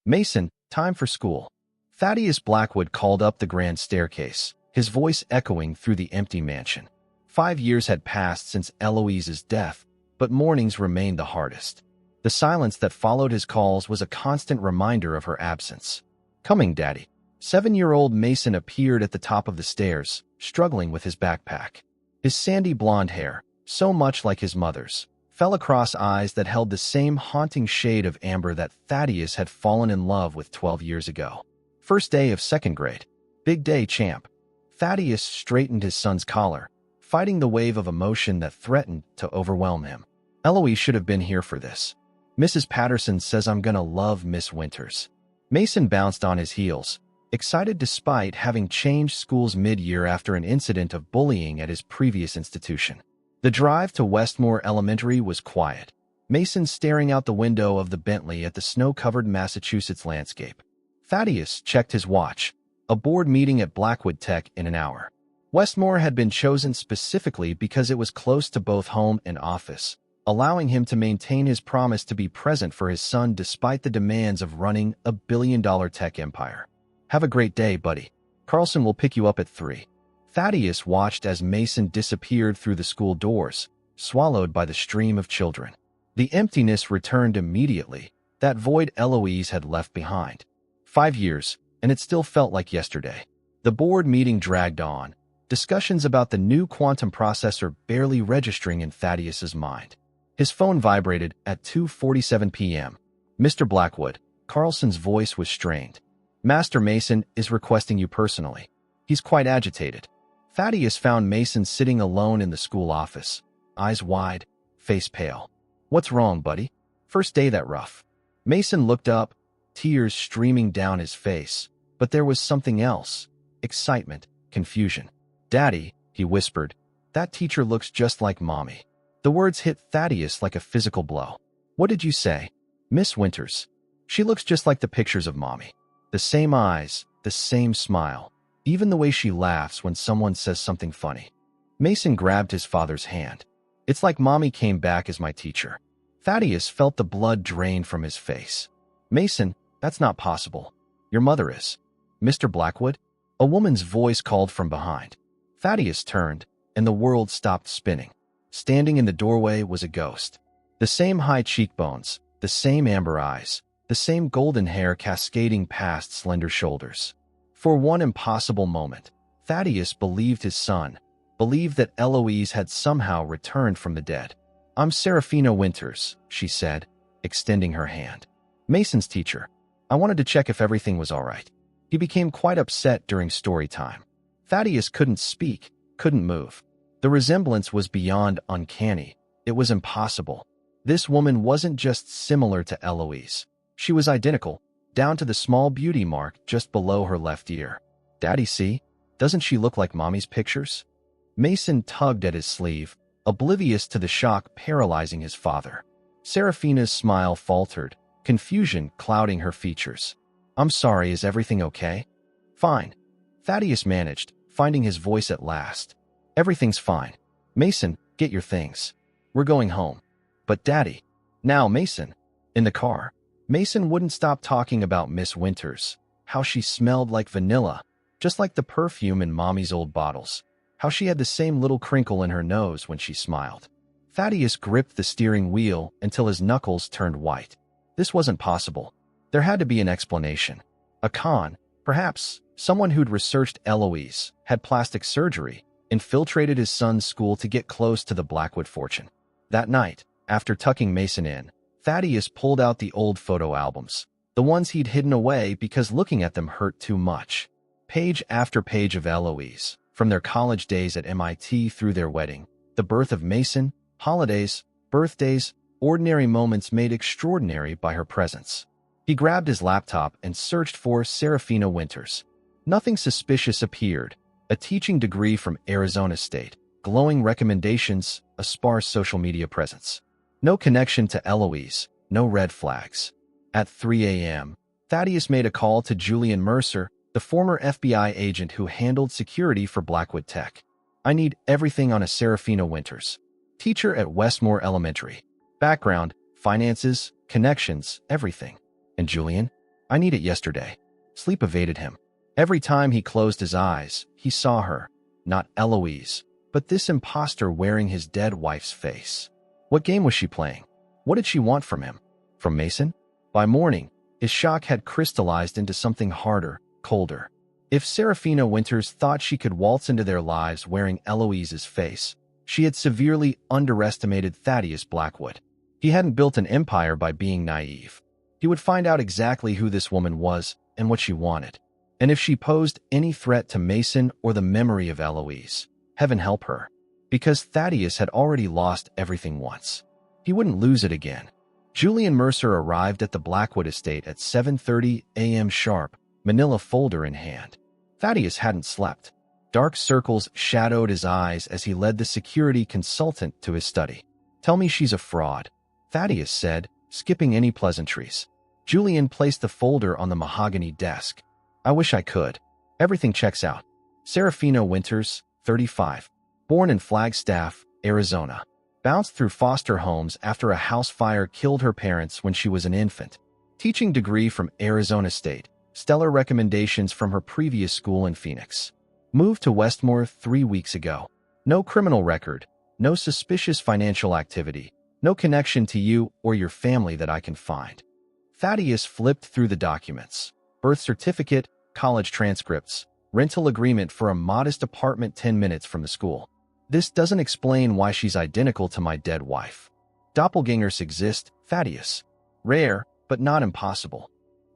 Mason, time for school. Thaddeus Blackwood called up the grand staircase, his voice echoing through the empty mansion. 5 years had passed since Eloise's death, but mornings remained the hardest. The silence that followed his calls was a constant reminder of her absence. "Coming, Daddy." 7-year-old Mason appeared at the top of the stairs, struggling with his backpack. His sandy blonde hair, so much like his mother's, fell across eyes that held the same haunting shade of amber that Thaddeus had fallen in love with 12 years ago. First day of second grade. Big day, champ. Thaddeus straightened his son's collar, fighting the wave of emotion that threatened to overwhelm him. Eloise should have been here for this. Mrs. Patterson says I'm gonna love Miss Winters. Mason bounced on his heels, excited despite having changed schools mid-year after an incident of bullying at his previous institution. The drive to Westmore Elementary was quiet, Mason staring out the window of the Bentley at the snow-covered Massachusetts landscape. Thaddeus checked his watch. A board meeting at Blackwood Tech in an hour. Westmore had been chosen specifically because it was close to both home and office, allowing him to maintain his promise to be present for his son despite the demands of running a billion-dollar tech empire. "Have a great day, buddy. Carlson will pick you up at 3. Thaddeus watched as Mason disappeared through the school doors, swallowed by the stream of children. The emptiness returned immediately, that void Eloise had left behind. 5 years, and it still felt like yesterday. The board meeting dragged on, discussions about the new quantum processor barely registering in Thaddeus's mind. His phone vibrated at 2:47 p.m. "Mr. Blackwood," Carlson's voice was strained. "Master Mason is requesting you personally. He's quite agitated." Thaddeus found Mason sitting alone in the school office, eyes wide, face pale. "What's wrong, buddy? First day that rough?" Mason looked up, tears streaming down his face, but there was something else: excitement, confusion. "Daddy," he whispered, "that teacher looks just like Mommy." The words hit Thaddeus like a physical blow. "What did you say?" "Miss Winters. She looks just like the pictures of Mommy. The same eyes, the same smile, even the way she laughs when someone says something funny." Mason grabbed his father's hand. "It's like Mommy came back as my teacher." Thaddeus felt the blood drain from his face. "Mason, that's not possible. Your mother is." "Mr. Blackwood?" A woman's voice called from behind. Thaddeus turned, and the world stopped spinning. Standing in the doorway was a ghost. The same high cheekbones, the same amber eyes, the same golden hair cascading past slender shoulders. For one impossible moment, Thaddeus believed his son, believed that Eloise had somehow returned from the dead. "I'm Serafina Winters," she said, extending her hand. "Mason's teacher. I wanted to check if everything was all right." He became quite upset during story time. Thaddeus couldn't speak, couldn't move. The resemblance was beyond uncanny. It was impossible. This woman wasn't just similar to Eloise. She was identical, down to the small beauty mark just below her left ear. "Daddy, see? Doesn't she look like Mommy's pictures?" Mason tugged at his sleeve, oblivious to the shock paralyzing his father. Serafina's smile faltered, confusion clouding her features. "I'm sorry, is everything okay?" "Fine." Thaddeus managed, finding his voice at last. "Everything's fine. Mason, get your things. We're going home." "But Daddy." "Now, Mason." In the car, Mason wouldn't stop talking about Miss Winters, how she smelled like vanilla, just like the perfume in Mommy's old bottles, how she had the same little crinkle in her nose when she smiled. Thaddeus gripped the steering wheel until his knuckles turned white. This wasn't possible. There had to be an explanation. A con, perhaps. Someone who'd researched Eloise, had plastic surgery, infiltrated his son's school to get close to the Blackwood fortune. That night, after tucking Mason in, Thaddeus pulled out the old photo albums, the ones he'd hidden away because looking at them hurt too much. Page after page of Eloise, from their college days at MIT through their wedding, the birth of Mason, holidays, birthdays, ordinary moments made extraordinary by her presence. He grabbed his laptop and searched for Serafina Winters. Nothing suspicious appeared. A teaching degree from Arizona State, glowing recommendations, a sparse social media presence. No connection to Eloise, no red flags. At 3 a.m., Thaddeus made a call to Julian Mercer, the former FBI agent who handled security for Blackwood Tech. "I need everything on a Serafina Winters. Teacher at Westmore Elementary. Background, finances, connections, everything." "And Julian?" I need it yesterday. Sleep evaded him. Every time he closed his eyes, he saw her, not Eloise, but this imposter wearing his dead wife's face. What game was she playing? What did she want from him? From Mason? By morning, his shock had crystallized into something harder, colder. If Serafina Winters thought she could waltz into their lives wearing Eloise's face, she had severely underestimated Thaddeus Blackwood. He hadn't built an empire by being naive. He would find out exactly who this woman was and what she wanted. And if she posed any threat to Mason or the memory of Eloise, heaven help her. Because Thaddeus had already lost everything once. He wouldn't lose it again. Julian Mercer arrived at the Blackwood estate at 7:30 a.m. sharp, manila folder in hand. Thaddeus hadn't slept. Dark circles shadowed his eyes as he led the security consultant to his study. "Tell me she's a fraud," Thaddeus said, skipping any pleasantries. Julian placed the folder on the mahogany desk. "I wish I could. Everything checks out. Serafina Winters, 35. Born in Flagstaff, Arizona. Bounced through foster homes after a house fire killed her parents when she was an infant. Teaching degree from Arizona State. Stellar recommendations from her previous school in Phoenix. Moved to Westmore 3 weeks ago. No criminal record. No suspicious financial activity. No connection to you or your family that I can find." Thaddeus flipped through the documents. Birth certificate, college transcripts, rental agreement for a modest apartment 10 minutes from the school. "This doesn't explain why she's identical to my dead wife." Doppelgangers exist, Thaddeus. Rare, but not impossible.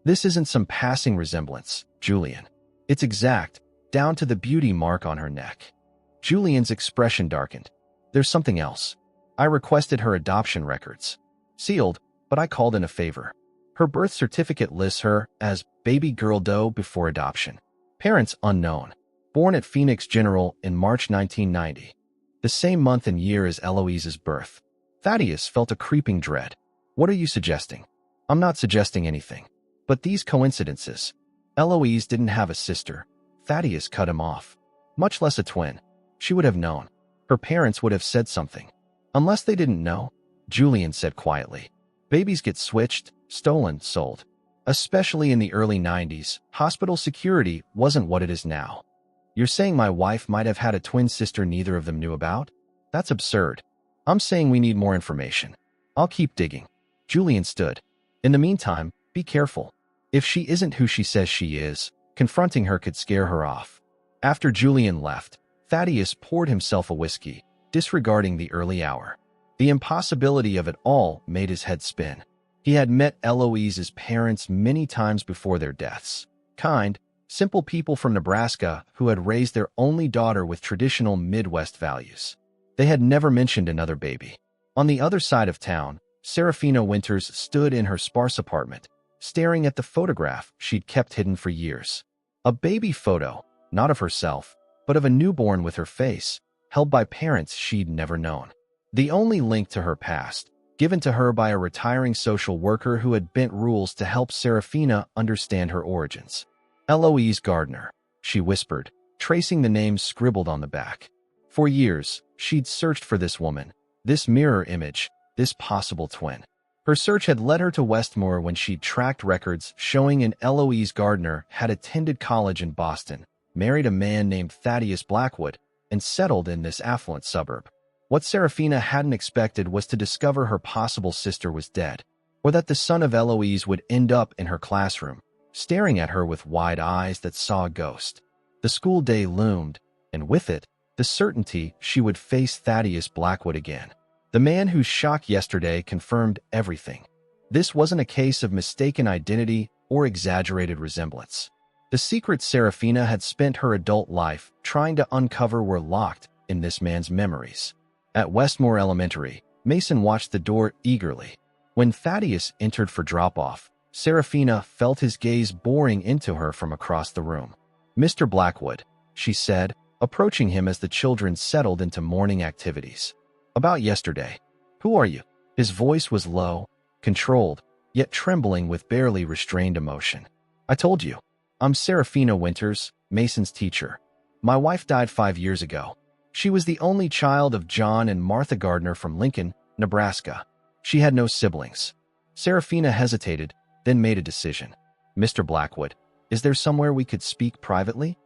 "This isn't some passing resemblance, Julian. It's exact, down to the beauty mark on her neck." Julian's expression darkened. "There's something else. I requested her adoption records. Sealed, but I called in a favor. Her birth certificate lists her as baby girl Doe before adoption. Parents unknown. Born at Phoenix General in March 1990. The same month and year as Eloise's birth." Thaddeus felt a creeping dread. "What are you suggesting?" "I'm not suggesting anything. But these coincidences. Eloise didn't have a sister." Thaddeus cut him off. "Much less a twin. She would have known. Her parents would have said something." "Unless they didn't know," Julian said quietly. "Babies get switched, stolen, sold. Especially in the early 90s, hospital security wasn't what it is now." "You're saying my wife might have had a twin sister neither of them knew about? That's absurd. I'm saying we need more information. I'll keep digging." Julian stood. "In the meantime, be careful. If she isn't who she says she is, confronting her could scare her off." After Julian left, Thaddeus poured himself a whiskey, disregarding the early hour. The impossibility of it all made his head spin. He had met Eloise's parents many times before their deaths. Kind, simple people from Nebraska who had raised their only daughter with traditional Midwest values. They had never mentioned another baby. On the other side of town, Serafina Winters stood in her sparse apartment, staring at the photograph she'd kept hidden for years. A baby photo, not of herself, but of a newborn with her face, held by parents she'd never known. The only link to her past, given to her by a retiring social worker who had bent rules to help Serafina understand her origins. "Eloise Gardner," she whispered, tracing the name scribbled on the back. For years, she'd searched for this woman, this mirror image, this possible twin. Her search had led her to Westmore when she'd tracked records showing an Eloise Gardner had attended college in Boston, married a man named Thaddeus Blackwood, and settled in this affluent suburb. What Serafina hadn't expected was to discover her possible sister was dead, or that the son of Eloise would end up in her classroom, staring at her with wide eyes that saw a ghost. The school day loomed, and with it, the certainty she would face Thaddeus Blackwood again. The man whose shock yesterday confirmed everything. This wasn't a case of mistaken identity or exaggerated resemblance. The secrets Serafina had spent her adult life trying to uncover were locked in this man's memories. At Westmore Elementary, Mason watched the door eagerly. When Thaddeus entered for drop-off, Serafina felt his gaze boring into her from across the room. "Mr. Blackwood," she said, approaching him as the children settled into morning activities. "About yesterday. Who are you?" His voice was low, controlled, yet trembling with barely restrained emotion. "I told you. I'm Serafina Winters, Mason's teacher. My wife died 5 years ago. She was the only child of John and Martha Gardner from Lincoln, Nebraska. She had no siblings." Serafina hesitated, then made a decision. Mr. Blackwood, is there somewhere we could speak privately?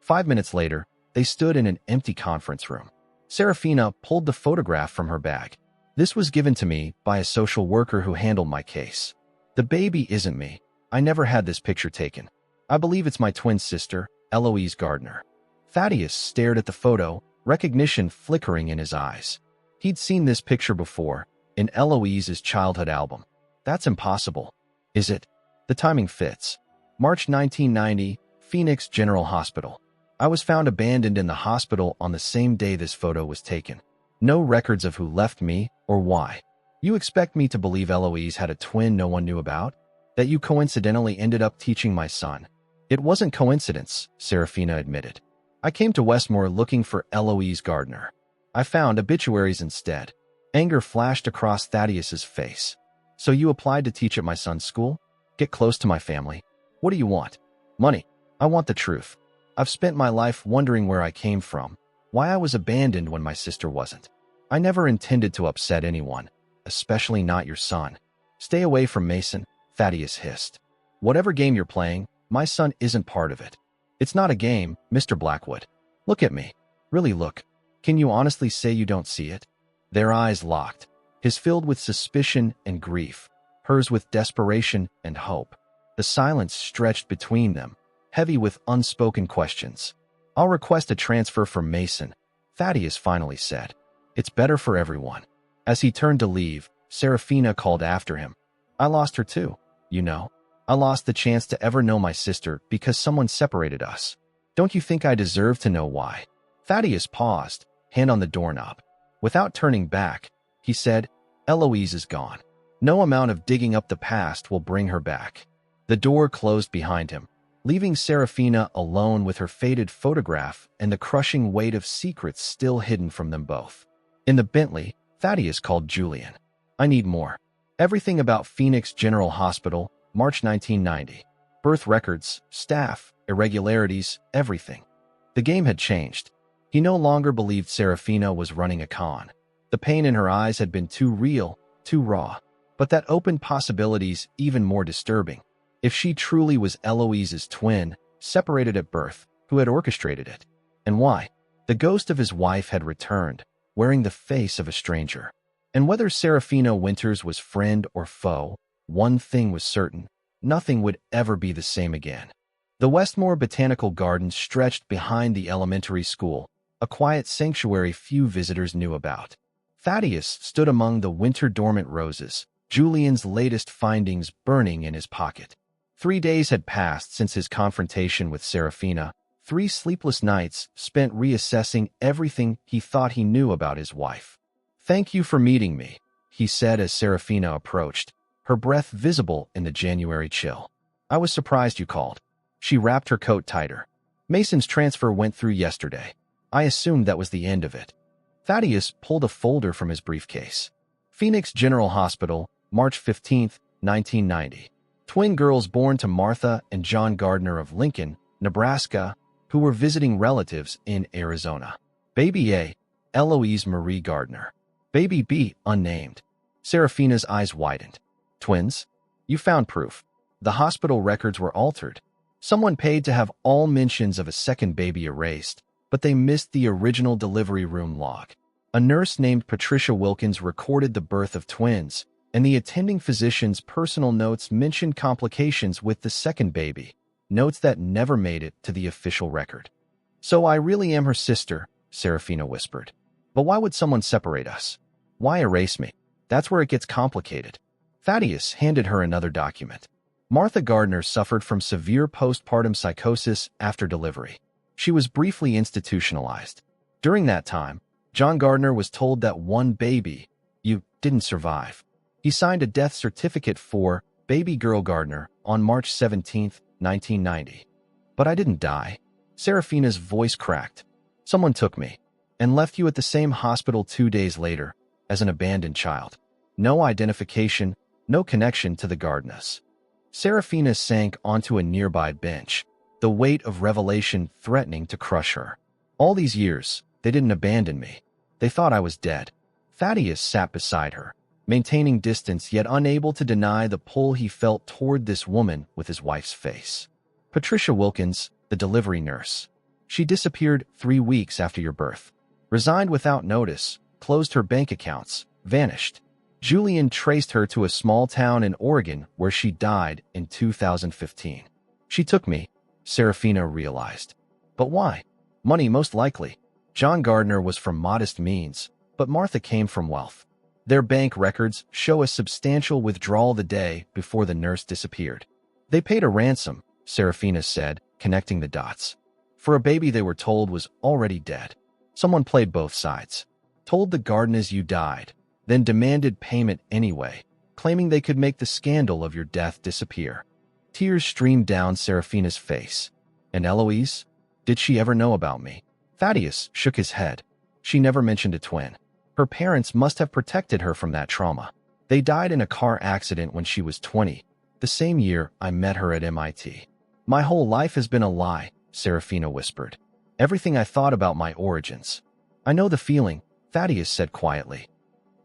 5 minutes later, they stood in an empty conference room. Serafina pulled the photograph from her bag. This was given to me by a social worker who handled my case. The baby isn't me. I never had this picture taken. I believe it's my twin sister, Eloise Gardner. Thaddeus stared at the photo, recognition flickering in his eyes. He'd seen this picture before, in Eloise's childhood album. That's impossible. Is it? The timing fits. March 1990, Phoenix General Hospital. I was found abandoned in the hospital on the same day this photo was taken. No records of who left me or why. You expect me to believe Eloise had a twin no one knew about? That you coincidentally ended up teaching my son? It wasn't coincidence, Serafina admitted. I came to Westmore looking for Eloise Gardner. I found obituaries instead. Anger flashed across Thaddeus's face. So you applied to teach at my son's school? Get close to my family? What do you want? Money. I want the truth. I've spent my life wondering where I came from, why I was abandoned when my sister wasn't. I never intended to upset anyone, especially not your son. Stay away from Mason, Thaddeus hissed. Whatever game you're playing, my son isn't part of it. It's not a game, Mr. Blackwood. Look at me. Really look. Can you honestly say you don't see it? Their eyes locked, his filled with suspicion and grief, hers with desperation and hope. The silence stretched between them, heavy with unspoken questions. I'll request a transfer from Mason, Thaddeus finally said. It's better for everyone. As he turned to leave, Serafina called after him. I lost her too, you know. I lost the chance to ever know my sister because someone separated us. Don't you think I deserve to know why? Thaddeus paused, hand on the doorknob. Without turning back, he said, Eloise is gone. No amount of digging up the past will bring her back. The door closed behind him, leaving Serafina alone with her faded photograph and the crushing weight of secrets still hidden from them both. In the Bentley, Thaddeus called Julian. I need more. Everything about Phoenix General Hospital, March 1990. Birth records, staff, irregularities, everything. The game had changed. He no longer believed Serafina was running a con. The pain in her eyes had been too real, too raw. But that opened possibilities even more disturbing. If she truly was Eloise's twin, separated at birth, who had orchestrated it? And why? The ghost of his wife had returned, wearing the face of a stranger. And whether Serafina Winters was friend or foe, one thing was certain: nothing would ever be the same again. The Westmore Botanical Gardens stretched behind the elementary school, a quiet sanctuary few visitors knew about. Thaddeus stood among the winter-dormant roses, Julian's latest findings burning in his pocket. 3 days had passed since his confrontation with Serafina, 3 sleepless nights spent reassessing everything he thought he knew about his wife. Thank you for meeting me, he said as Serafina approached, her breath visible in the January chill. I was surprised you called. She wrapped her coat tighter. Mason's transfer went through yesterday. I assumed that was the end of it. Thaddeus pulled a folder from his briefcase. Phoenix General Hospital, March 15, 1990. Twin girls born to Martha and John Gardner of Lincoln, Nebraska, who were visiting relatives in Arizona. Baby A, Eloise Marie Gardner. Baby B, unnamed. Serafina's eyes widened. Twins? You found proof. The hospital records were altered. Someone paid to have all mentions of a second baby erased, but they missed the original delivery room log. A nurse named Patricia Wilkins recorded the birth of twins, and the attending physician's personal notes mentioned complications with the second baby, notes that never made it to the official record. So I really am her sister, Serafina whispered. But why would someone separate us? Why erase me? That's where it gets complicated. Thaddeus handed her another document. Martha Gardner suffered from severe postpartum psychosis after delivery. She was briefly institutionalized. During that time, John Gardner was told that one baby, you, didn't survive. He signed a death certificate for baby girl Gardner on March 17, 1990. But I didn't die. Serafina's voice cracked. Someone took me and left you at the same hospital 2 days later as an abandoned child. No identification, no connection to the Gardners. Serafina sank onto a nearby bench, the weight of revelation threatening to crush her. All these years, they didn't abandon me. They thought I was dead. Thaddeus sat beside her, maintaining distance yet unable to deny the pull he felt toward this woman with his wife's face. Patricia Wilkins, the delivery nurse. She disappeared 3 weeks after your birth. Resigned without notice, closed her bank accounts, vanished. Julian traced her to a small town in Oregon where she died in 2015. She took me, Serafina realized. But why? Money, most likely. John Gardner was from modest means, but Martha came from wealth. Their bank records show a substantial withdrawal the day before the nurse disappeared. They paid a ransom, Serafina said, connecting the dots. For a baby they were told was already dead. Someone played both sides. Told the Gardners you died, then demanded payment anyway, claiming they could make the scandal of your death disappear. Tears streamed down Serafina's face. And Eloise? Did she ever know about me? Thaddeus shook his head. She never mentioned a twin. Her parents must have protected her from that trauma. They died in a car accident when she was 20, the same year I met her at MIT. My whole life has been a lie, Serafina whispered. Everything I thought about my origins. I know the feeling, Thaddeus said quietly.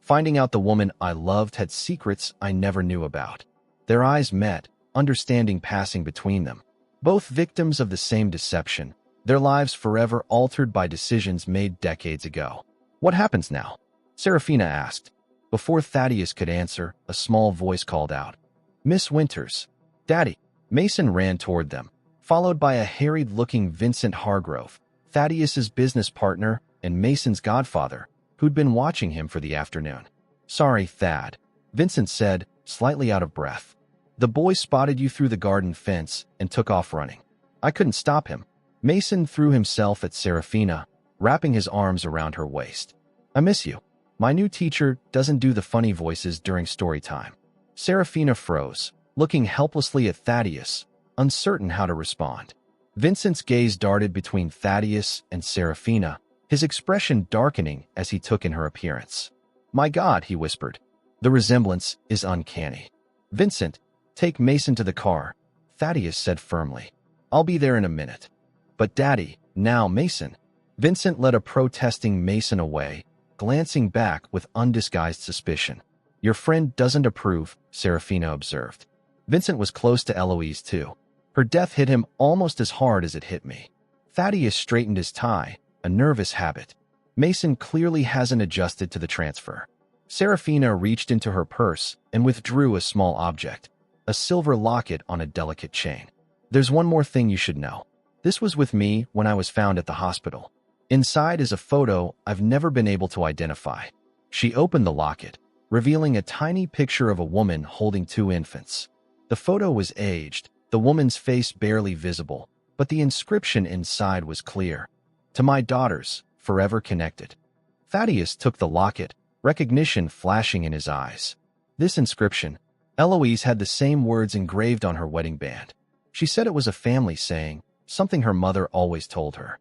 Finding out the woman I loved had secrets I never knew about. Their eyes met, understanding passing between them. Both victims of the same deception, their lives forever altered by decisions made decades ago. What happens now? Serafina asked. Before Thaddeus could answer, a small voice called out. Miss Winters. Daddy. Mason ran toward them, followed by a harried-looking Vincent Hargrove, Thaddeus's business partner and Mason's godfather, who'd been watching him for the afternoon. Sorry, Thad, Vincent said, slightly out of breath. The boy spotted you through the garden fence and took off running. I couldn't stop him. Mason threw himself at Serafina, wrapping his arms around her waist. I miss you. My new teacher doesn't do the funny voices during story time. Serafina froze, looking helplessly at Thaddeus, uncertain how to respond. Vincent's gaze darted between Thaddeus and Serafina, his expression darkening as he took in her appearance. My God, he whispered. The resemblance is uncanny. Vincent, take Mason to the car, Thaddeus said firmly. I'll be there in a minute. But Daddy, now Mason. Vincent led a protesting Mason away, glancing back with undisguised suspicion. Your friend doesn't approve, Serafina observed. Vincent was close to Eloise too. Her death hit him almost as hard as it hit me. Thaddeus straightened his tie, a nervous habit. Mason clearly hasn't adjusted to the transfer. Serafina reached into her purse and withdrew a small object, a silver locket on a delicate chain. There's one more thing you should know. This was with me when I was found at the hospital. Inside is a photo I've never been able to identify. She opened the locket, revealing a tiny picture of a woman holding 2 infants. The photo was aged, the woman's face barely visible, but the inscription inside was clear. To my daughters, forever connected. Thaddeus took the locket, recognition flashing in his eyes. This inscription, Eloise had the same words engraved on her wedding band. She said it was a family saying, something her mother always told her.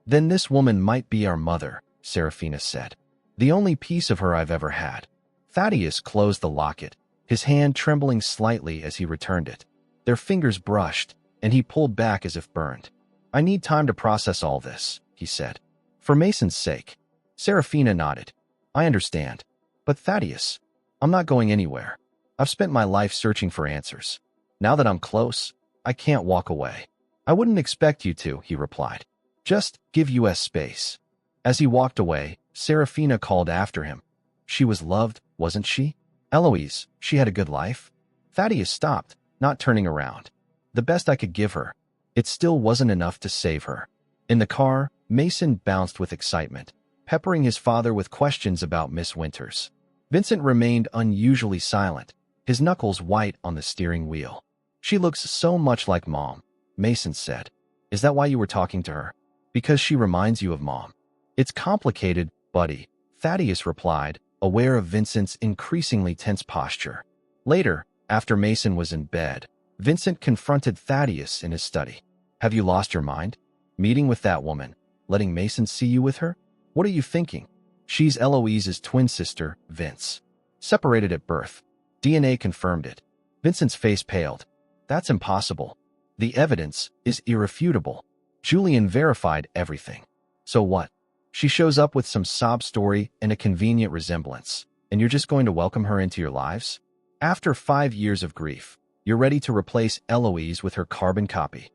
Then this woman might be our mother, Serafina said. The only piece of her I've ever had. Thaddeus closed the locket, his hand trembling slightly as he returned it. Their fingers brushed, and he pulled back as if burned. I need time to process all this, he said. For Mason's sake. Serafina nodded. I understand. But Thaddeus, I'm not going anywhere. I've spent my life searching for answers. Now that I'm close, I can't walk away. I wouldn't expect you to, he replied. Just give us space. As he walked away, Serafina called after him. She was loved, wasn't she? Eloise, she had a good life? Thaddeus stopped, not turning around. The best I could give her. It still wasn't enough to save her. In the car, Mason bounced with excitement, peppering his father with questions about Miss Winters. Vincent remained unusually silent, his knuckles white on the steering wheel. She looks so much like Mom, Mason said. Is that why you were talking to her? Because she reminds you of Mom. It's complicated, buddy, Thaddeus replied, aware of Vincent's increasingly tense posture. Later, after Mason was in bed, Vincent confronted Thaddeus in his study. Have you lost your mind? Meeting with that woman, letting Mason see you with her? What are you thinking? She's Eloise's twin sister, Vince. Separated at birth. DNA confirmed it. Vincent's face paled. That's impossible. The evidence is irrefutable. Julian verified everything. So what? She shows up with some sob story and a convenient resemblance. and you're just going to welcome her into your lives? After 5 years of grief, you're ready to replace Eloise with her carbon copy.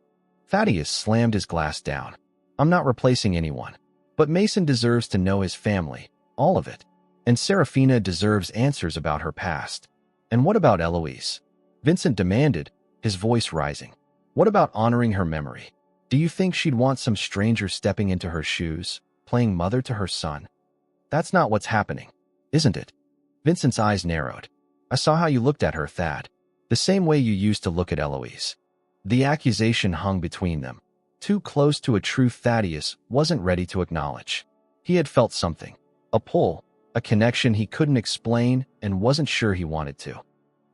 Thaddeus slammed his glass down. I'm not replacing anyone. But Mason deserves to know his family, all of it. And Serafina deserves answers about her past. And what about Eloise? Vincent demanded, his voice rising. What about honoring her memory? Do you think she'd want some stranger stepping into her shoes, playing mother to her son? That's not what's happening, isn't it? Vincent's eyes narrowed. I saw how you looked at her, Thad. The same way you used to look at Eloise. The accusation hung between them, too close to a truth Thaddeus wasn't ready to acknowledge. He had felt something, a pull, a connection he couldn't explain and wasn't sure he wanted to.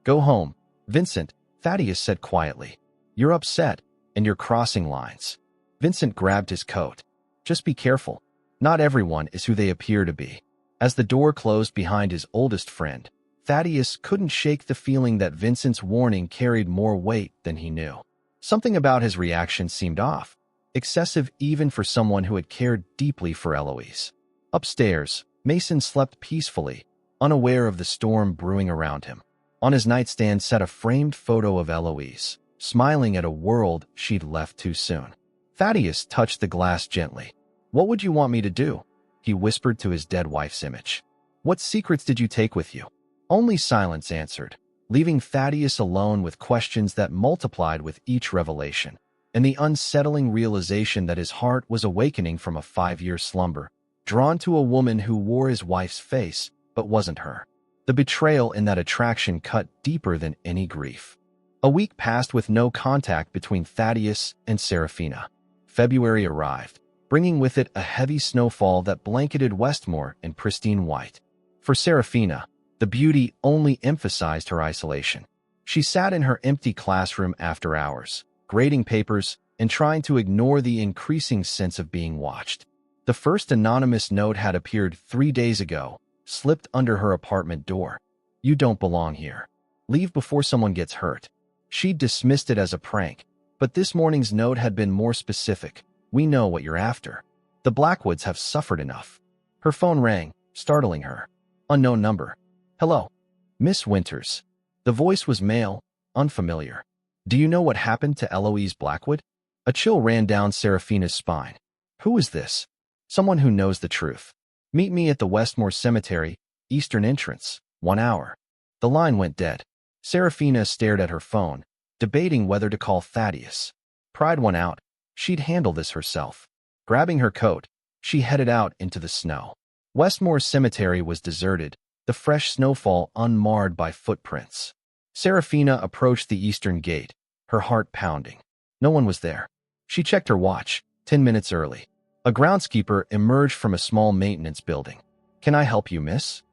Go home, Vincent, Thaddeus said quietly. You're upset, and you're crossing lines. Vincent grabbed his coat. Just be careful. Not everyone is who they appear to be. As the door closed behind his oldest friend, Thaddeus couldn't shake the feeling that Vincent's warning carried more weight than he knew. Something about his reaction seemed off, excessive even for someone who had cared deeply for Eloise. Upstairs, Mason slept peacefully, unaware of the storm brewing around him. On his nightstand sat a framed photo of Eloise, smiling at a world she'd left too soon. Thaddeus touched the glass gently. What would you want me to do? He whispered to his dead wife's image. What secrets did you take with you? Only silence answered, leaving Thaddeus alone with questions that multiplied with each revelation, and the unsettling realization that his heart was awakening from a 5-year slumber, drawn to a woman who wore his wife's face but wasn't her. The betrayal in that attraction cut deeper than any grief. A week passed with no contact between Thaddeus and Serafina. February arrived, bringing with it a heavy snowfall that blanketed Westmore in pristine white. For Serafina, the beauty only emphasized her isolation. She sat in her empty classroom after hours, grading papers and trying to ignore the increasing sense of being watched. The first anonymous note had appeared 3 days ago, slipped under her apartment door. You don't belong here. Leave before someone gets hurt. She'd dismissed it as a prank, but this morning's note had been more specific. We know what you're after. The Blackwoods have suffered enough. Her phone rang, startling her. Unknown number. Hello. Miss Winters. The voice was male, unfamiliar. Do you know what happened to Eloise Blackwood? A chill ran down Serafina's spine. Who is this? Someone who knows the truth. Meet me at the Westmore Cemetery, eastern entrance, 1 hour. The line went dead. Serafina stared at her phone, debating whether to call Thaddeus. Pride won out. She'd handle this herself. Grabbing her coat, she headed out into the snow. Westmore Cemetery was deserted, the fresh snowfall unmarred by footprints. Serafina approached the eastern gate, her heart pounding. No one was there. She checked her watch, 10 minutes early. A groundskeeper emerged from a small maintenance building. Can I help you, miss?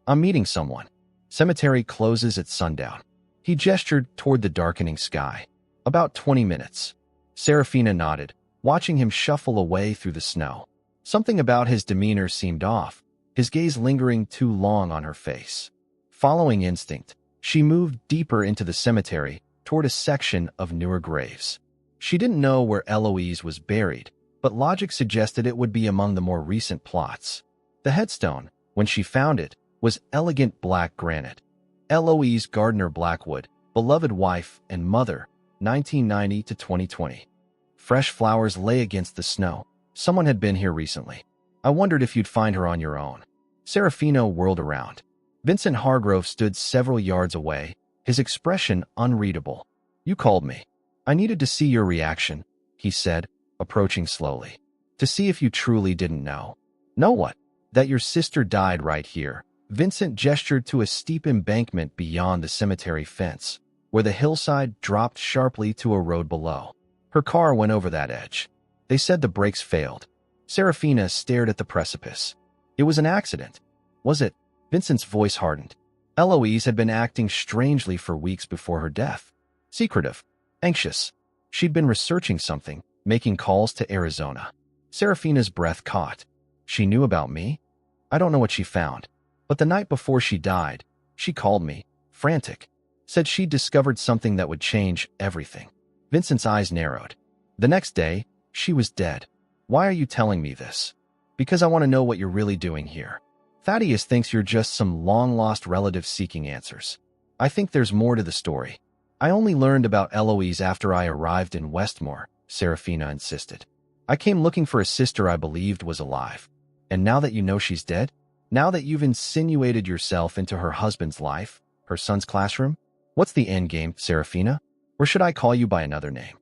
I'm meeting someone. Cemetery closes at sundown. He gestured toward the darkening sky. About 20 minutes. Serafina nodded, watching him shuffle away through the snow. Something about his demeanor seemed off, his gaze lingering too long on her face. Following instinct, she moved deeper into the cemetery toward a section of newer graves. She didn't know where Eloise was buried, but logic suggested it would be among the more recent plots. The headstone, when she found it, was elegant black granite. Eloise Gardner Blackwood, beloved wife and mother, 1990 to 2020. Fresh flowers lay against the snow. Someone had been here recently. I wondered if you'd find her on your own. Serafina whirled around. Vincent Hargrove stood several yards away, his expression unreadable. You called me. I needed to see your reaction, he said, approaching slowly. To see if you truly didn't know. Know what? That your sister died right here. Vincent gestured to a steep embankment beyond the cemetery fence, where the hillside dropped sharply to a road below. Her car went over that edge. They said the brakes failed. Serafina stared at the precipice. It was an accident. Was it? Vincent's voice hardened. Eloise had been acting strangely for weeks before her death. Secretive. Anxious. She'd been researching something, making calls to Arizona. Serafina's breath caught. She knew about me? I don't know what she found. But the night before she died, she called me, frantic. Said she'd discovered something that would change everything. Vincent's eyes narrowed. The next day, she was dead. Why are you telling me this? Because I want to know what you're really doing here. Thaddeus thinks you're just some long-lost relative seeking answers. I think there's more to the story. I only learned about Eloise after I arrived in Westmore, Serafina insisted. I came looking for a sister I believed was alive. And now that you know she's dead? Now that you've insinuated yourself into her husband's life, her son's classroom? What's the end game, Serafina? Or should I call you by another name?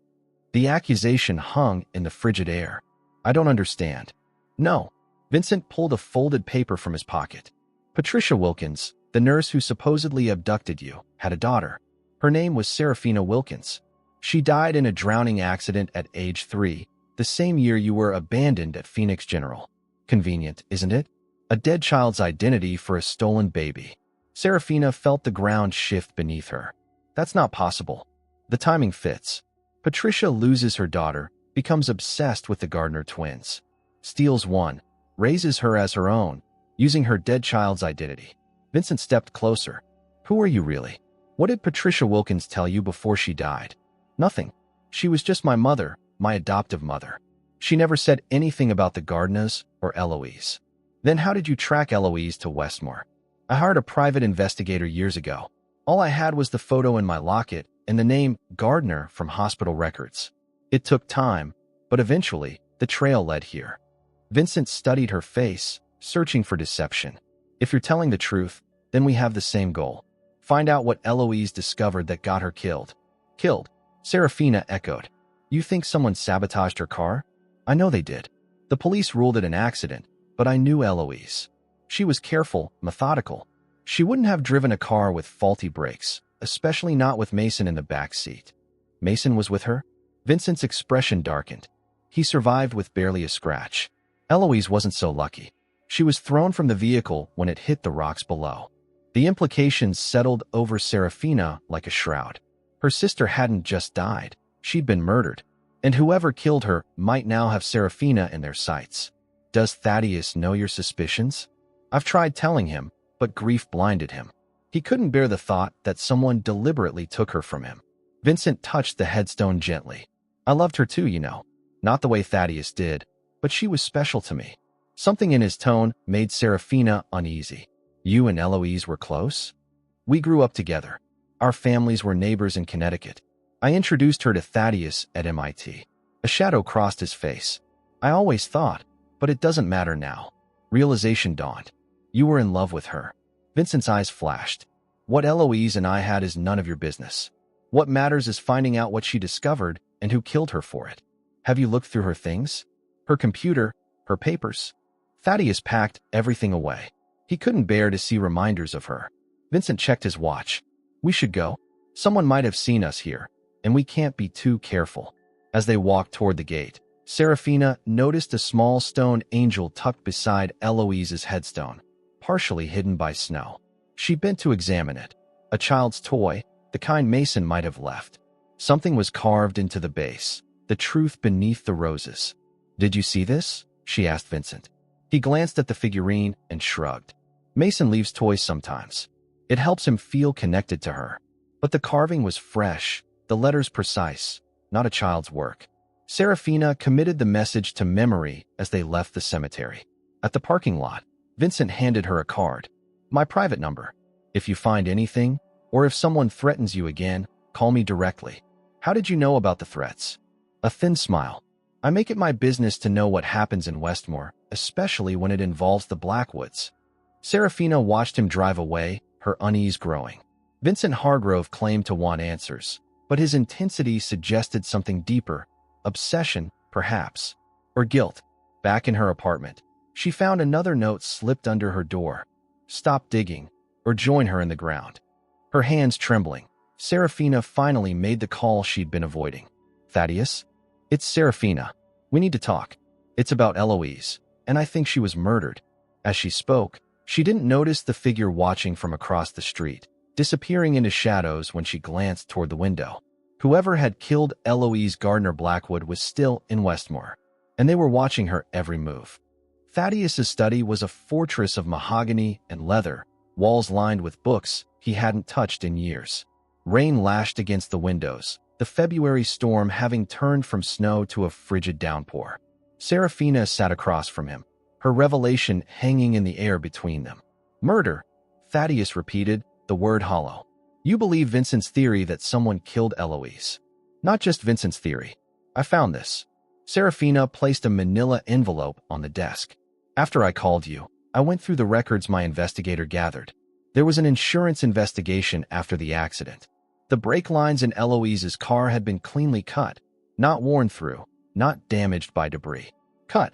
The accusation hung in the frigid air. I don't understand. No. Vincent pulled a folded paper from his pocket. Patricia Wilkins, the nurse who supposedly abducted you, had a daughter. Her name was Serafina Wilkins. She died in a drowning accident at age 3, the same year you were abandoned at Phoenix General. Convenient, isn't it? A dead child's identity for a stolen baby. Serafina felt the ground shift beneath her. That's not possible. The timing fits. Patricia loses her daughter, becomes obsessed with the Gardner twins. Steals one, raises her as her own, using her dead child's identity. Vincent stepped closer. Who are you really? What did Patricia Wilkins tell you before she died? Nothing. She was just my mother, my adoptive mother. She never said anything about the Gardners or Eloise. Then how did you track Eloise to Westmore? I hired a private investigator years ago. All I had was the photo in my locket and the name Gardner from hospital records. It took time, but eventually, the trail led here. Vincent studied her face, searching for deception. If you're telling the truth, then we have the same goal. Find out what Eloise discovered that got her killed. Killed? Serafina echoed. You think someone sabotaged her car? I know they did. The police ruled it an accident, but I knew Eloise. She was careful, methodical. She wouldn't have driven a car with faulty brakes, especially not with Mason in the back seat. Mason was with her? Vincent's expression darkened. He survived with barely a scratch. Eloise wasn't so lucky. She was thrown from the vehicle when it hit the rocks below. The implications settled over Serafina like a shroud. Her sister hadn't just died. She'd been murdered. And whoever killed her might now have Serafina in their sights. Does Thaddeus know your suspicions? I've tried telling him, but grief blinded him. He couldn't bear the thought that someone deliberately took her from him. Vincent touched the headstone gently. I loved her too, you know. Not the way Thaddeus did, but she was special to me. Something in his tone made Serafina uneasy. You and Eloise were close? We grew up together. Our families were neighbors in Connecticut. I introduced her to Thaddeus at MIT. A shadow crossed his face. I always thought, but it doesn't matter now. Realization dawned. You were in love with her. Vincent's eyes flashed. What Eloise and I had is none of your business. What matters is finding out what she discovered and who killed her for it. Have you looked through her things? Her computer, her papers? Thaddeus packed everything away. He couldn't bear to see reminders of her. Vincent checked his watch. We should go. Someone might have seen us here, and we can't be too careful. As they walked toward the gate, Serafina noticed a small stone angel tucked beside Eloise's headstone, partially hidden by snow. She bent to examine it. A child's toy, the kind Mason might have left. Something was carved into the base, the truth beneath the roses. Did you see this? She asked Vincent. He glanced at the figurine and shrugged. Mason leaves toys sometimes. It helps him feel connected to her. But the carving was fresh, the letters precise, not a child's work. Serafina committed the message to memory as they left the cemetery. At the parking lot, Vincent handed her a card. My private number. If you find anything, or if someone threatens you again, call me directly. How did you know about the threats? A thin smile. I make it my business to know what happens in Westmore, especially when it involves the Blackwoods. Serafina watched him drive away, her unease growing. Vincent Hargrove claimed to want answers, but his intensity suggested something deeper. Obsession, perhaps. Or guilt. Back in her apartment, she found another note slipped under her door. Stop digging, or join her in the ground. Her hands trembling, Serafina finally made the call she'd been avoiding. Thaddeus? It's Serafina. We need to talk. It's about Eloise, and I think she was murdered. As she spoke, she didn't notice the figure watching from across the street, disappearing into shadows when she glanced toward the window. Whoever had killed Eloise Gardner Blackwood was still in Westmore, and they were watching her every move. Thaddeus's study was a fortress of mahogany and leather, walls lined with books he hadn't touched in years. Rain lashed against the windows, the February storm having turned from snow to a frigid downpour. Serafina sat across from him, her revelation hanging in the air between them. Murder, Thaddeus repeated, the word hollow. You believe Vincent's theory that someone killed Eloise. Not just Vincent's theory. I found this. Serafina placed a manila envelope on the desk. After I called you, I went through the records my investigator gathered. There was an insurance investigation after the accident. The brake lines in Eloise's car had been cleanly cut, not worn through, not damaged by debris. Cut.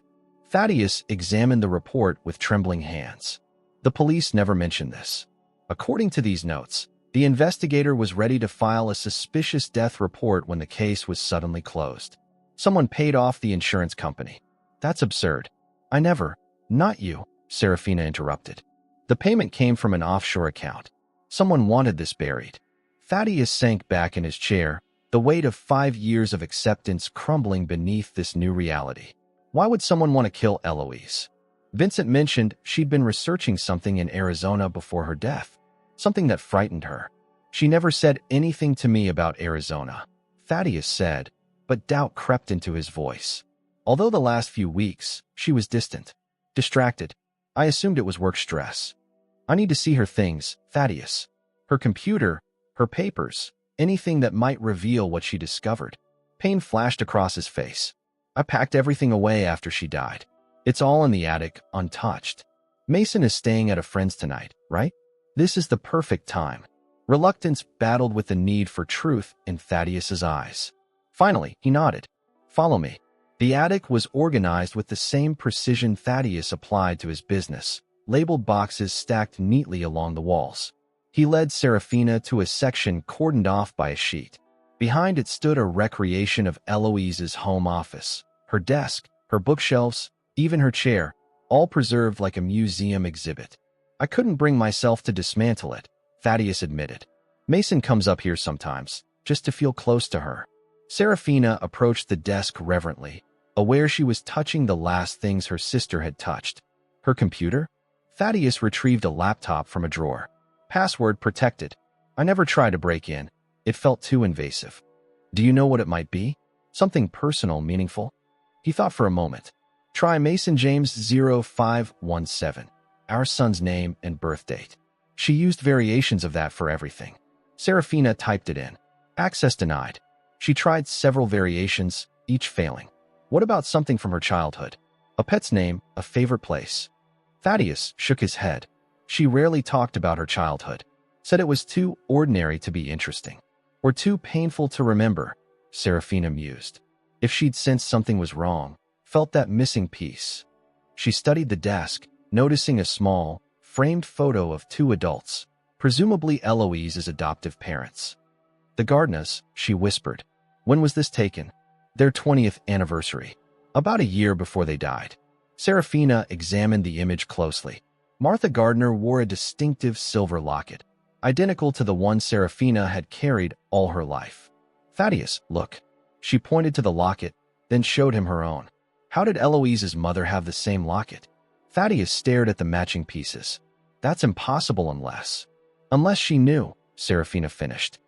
Thaddeus examined the report with trembling hands. The police never mentioned this. According to these notes, the investigator was ready to file a suspicious death report when the case was suddenly closed. Someone paid off the insurance company. That's absurd. I never. Not you, Serafina interrupted. The payment came from an offshore account. Someone wanted this buried. Thaddeus sank back in his chair, the weight of 5 years of acceptance crumbling beneath this new reality. Why would someone want to kill Eloise? Vincent mentioned she'd been researching something in Arizona before her death, something that frightened her. She never said anything to me about Arizona, Thaddeus said, but doubt crept into his voice. Although the last few weeks, she was distant, distracted. I assumed it was work stress. I need to see her things, Thaddeus. Her computer, her papers, anything that might reveal what she discovered. Pain flashed across his face. I packed everything away after she died. It's all in the attic, untouched. Mason is staying at a friend's tonight, right? This is the perfect time. Reluctance battled with the need for truth in Thaddeus's eyes. Finally, he nodded. Follow me. The attic was organized with the same precision Thaddeus applied to his business, labeled boxes stacked neatly along the walls. He led Serafina to a section cordoned off by a sheet. Behind it stood a recreation of Eloise's home office. Her desk, her bookshelves, even her chair, all preserved like a museum exhibit. I couldn't bring myself to dismantle it, Thaddeus admitted. Mason comes up here sometimes, just to feel close to her. Serafina approached the desk reverently, aware she was touching the last things her sister had touched. Her computer? Thaddeus retrieved a laptop from a drawer. Password protected. I never tried to break in. It felt too invasive. Do you know what it might be? Something personal, meaningful? He thought for a moment. Try Mason James 0517, our son's name and birth date. She used variations of that for everything. Serafina typed it in. Access denied. She tried several variations, each failing. What about something from her childhood? A pet's name, a favorite place? Thaddeus shook his head. She rarely talked about her childhood. Said it was too ordinary to be interesting. Or too painful to remember, Serafina mused. If she'd sensed something was wrong, felt that missing piece. She studied the desk, noticing a small, framed photo of 2 adults, presumably Eloise's adoptive parents. The Gardners, she whispered. When was this taken? Their 20th anniversary. About a year before they died. Serafina examined the image closely. Martha Gardner wore a distinctive silver locket, identical to the one Serafina had carried all her life. Thaddeus, look. She pointed to the locket, then showed him her own. How did Eloise's mother have the same locket? Thaddeus stared at the matching pieces. That's impossible unless she knew, Serafina finished.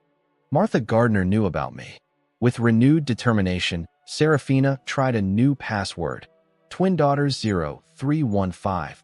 Martha Gardner knew about me. With renewed determination, Serafina tried a new password. Twin daughters 0315.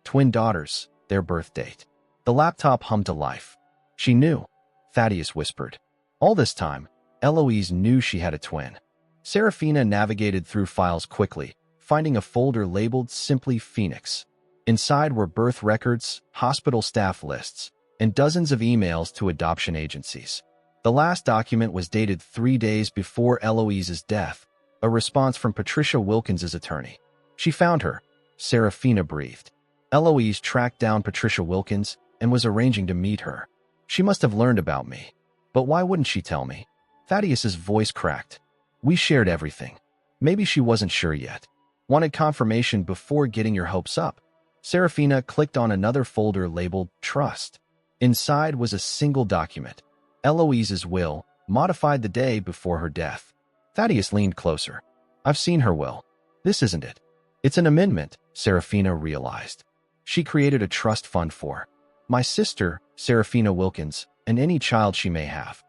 Twin daughters, their birth date. The laptop hummed to life. She knew, Thaddeus whispered. All this time, Eloise knew she had a twin. Serafina navigated through files quickly, finding a folder labeled simply Phoenix. Inside were birth records, hospital staff lists, and dozens of emails to adoption agencies. The last document was dated 3 days before Eloise's death, a response from Patricia Wilkins's attorney. She found her, Serafina breathed. Eloise tracked down Patricia Wilkins and was arranging to meet her. She must have learned about me. But why wouldn't she tell me? Thaddeus's voice cracked. We shared everything. Maybe she wasn't sure yet. Wanted confirmation before getting your hopes up. Serafina clicked on another folder labeled Trust. Inside was a single document. Eloise's will, modified the day before her death. Thaddeus leaned closer. I've seen her will. This isn't it. It's an amendment, Serafina realized. She created a trust fund for my sister, Serafina Wilkins, and any child she may have.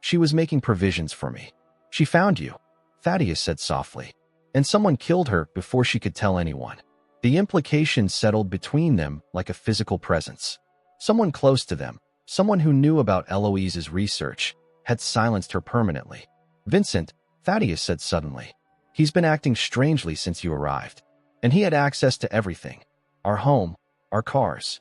She was making provisions for me. She found you, Thaddeus said softly. And someone killed her before she could tell anyone. The implication settled between them like a physical presence. Someone close to them, someone who knew about Eloise's research, had silenced her permanently. "Vincent," Thaddeus said suddenly. "He's been acting strangely since you arrived. And he had access to everything. Our home, our cars.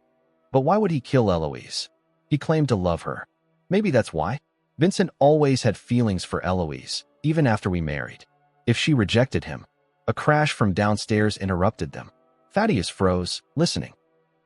But why would he kill Eloise? He claimed to love her. Maybe that's why." Vincent always had feelings for Eloise, even after we married. If she rejected him, a crash from downstairs interrupted them. Thaddeus froze, listening.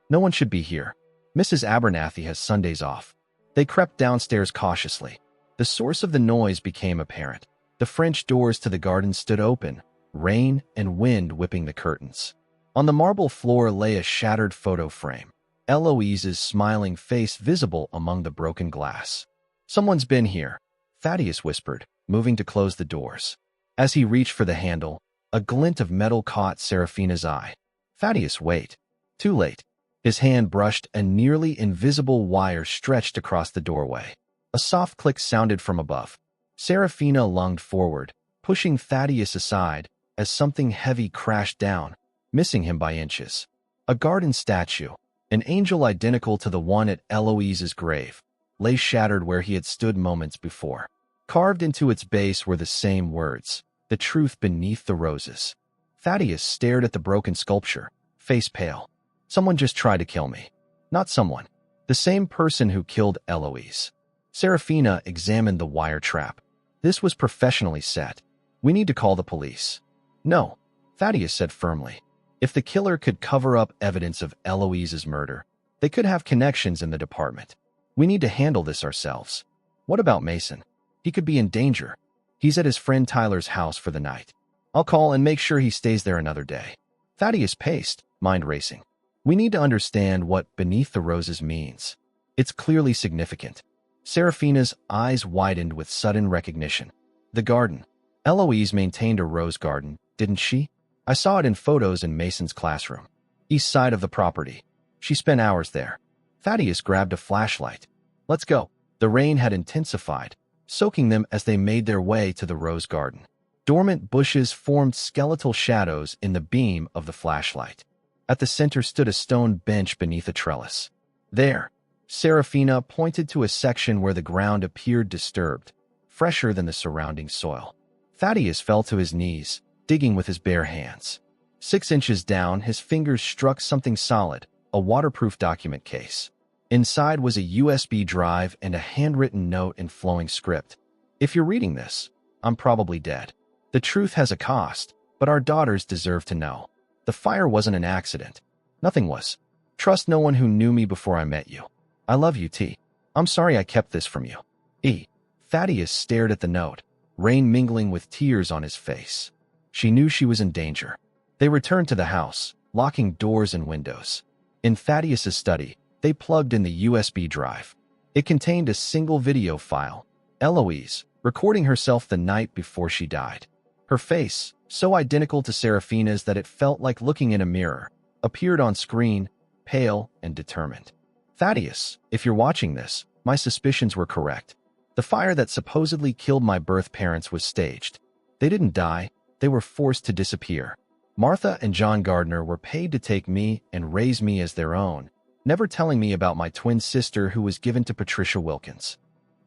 "No one should be here. Mrs. Abernathy has Sundays off." They crept downstairs cautiously. The source of the noise became apparent. The French doors to the garden stood open, rain and wind whipping the curtains. On the marble floor lay a shattered photo frame, Eloise's smiling face visible among the broken glass. "Someone's been here," Thaddeus whispered, moving to close the doors. As he reached for the handle, a glint of metal caught Serafina's eye. "Thaddeus, wait." Too late. His hand brushed a nearly invisible wire stretched across the doorway. A soft click sounded from above. Serafina lunged forward, pushing Thaddeus aside as something heavy crashed down, missing him by inches. A garden statue, an angel identical to the one at Eloise's grave, lay shattered where he had stood moments before. Carved into its base were the same words, "The truth beneath the roses." Thaddeus stared at the broken sculpture, face pale. "Someone just tried to kill me." "Not someone. The same person who killed Eloise." Serafina examined the wire trap. "This was professionally set. We need to call the police." "No," Thaddeus said firmly. "If the killer could cover up evidence of Eloise's murder, they could have connections in the department. We need to handle this ourselves." "What about Mason? He could be in danger. He's at his friend Tyler's house for the night. I'll call and make sure he stays there another day." Thaddeus paced, mind racing. "We need to understand what beneath the roses means. It's clearly significant." Serafina's eyes widened with sudden recognition. "The garden. Eloise maintained a rose garden, didn't she? I saw it in photos in Mason's classroom. East side of the property. She spent hours there." Thaddeus grabbed a flashlight. "Let's go." The rain had intensified, soaking them as they made their way to the rose garden. Dormant bushes formed skeletal shadows in the beam of the flashlight. At the center stood a stone bench beneath a trellis. "There." Serafina pointed to a section where the ground appeared disturbed, fresher than the surrounding soil. Thaddeus fell to his knees, digging with his bare hands. 6 inches down, his fingers struck something solid, a waterproof document case. Inside was a USB drive and a handwritten note in flowing script. "If you're reading this, I'm probably dead. The truth has a cost, but our daughters deserve to know. The fire wasn't an accident. Nothing was. Trust no one who knew me before I met you. I love you, T. I'm sorry I kept this from you. E." Thaddeus stared at the note, rain mingling with tears on his face. She knew she was in danger. They returned to the house, locking doors and windows. In Thaddeus's study, they plugged in the USB drive. It contained a single video file, Eloise, recording herself the night before she died. Her face, so identical to Serafina's that it felt like looking in a mirror, appeared on screen, pale and determined. "Thaddeus, if you're watching this, my suspicions were correct. The fire that supposedly killed my birth parents was staged. They didn't die, they were forced to disappear. Martha and John Gardner were paid to take me and raise me as their own, never telling me about my twin sister who was given to Patricia Wilkins."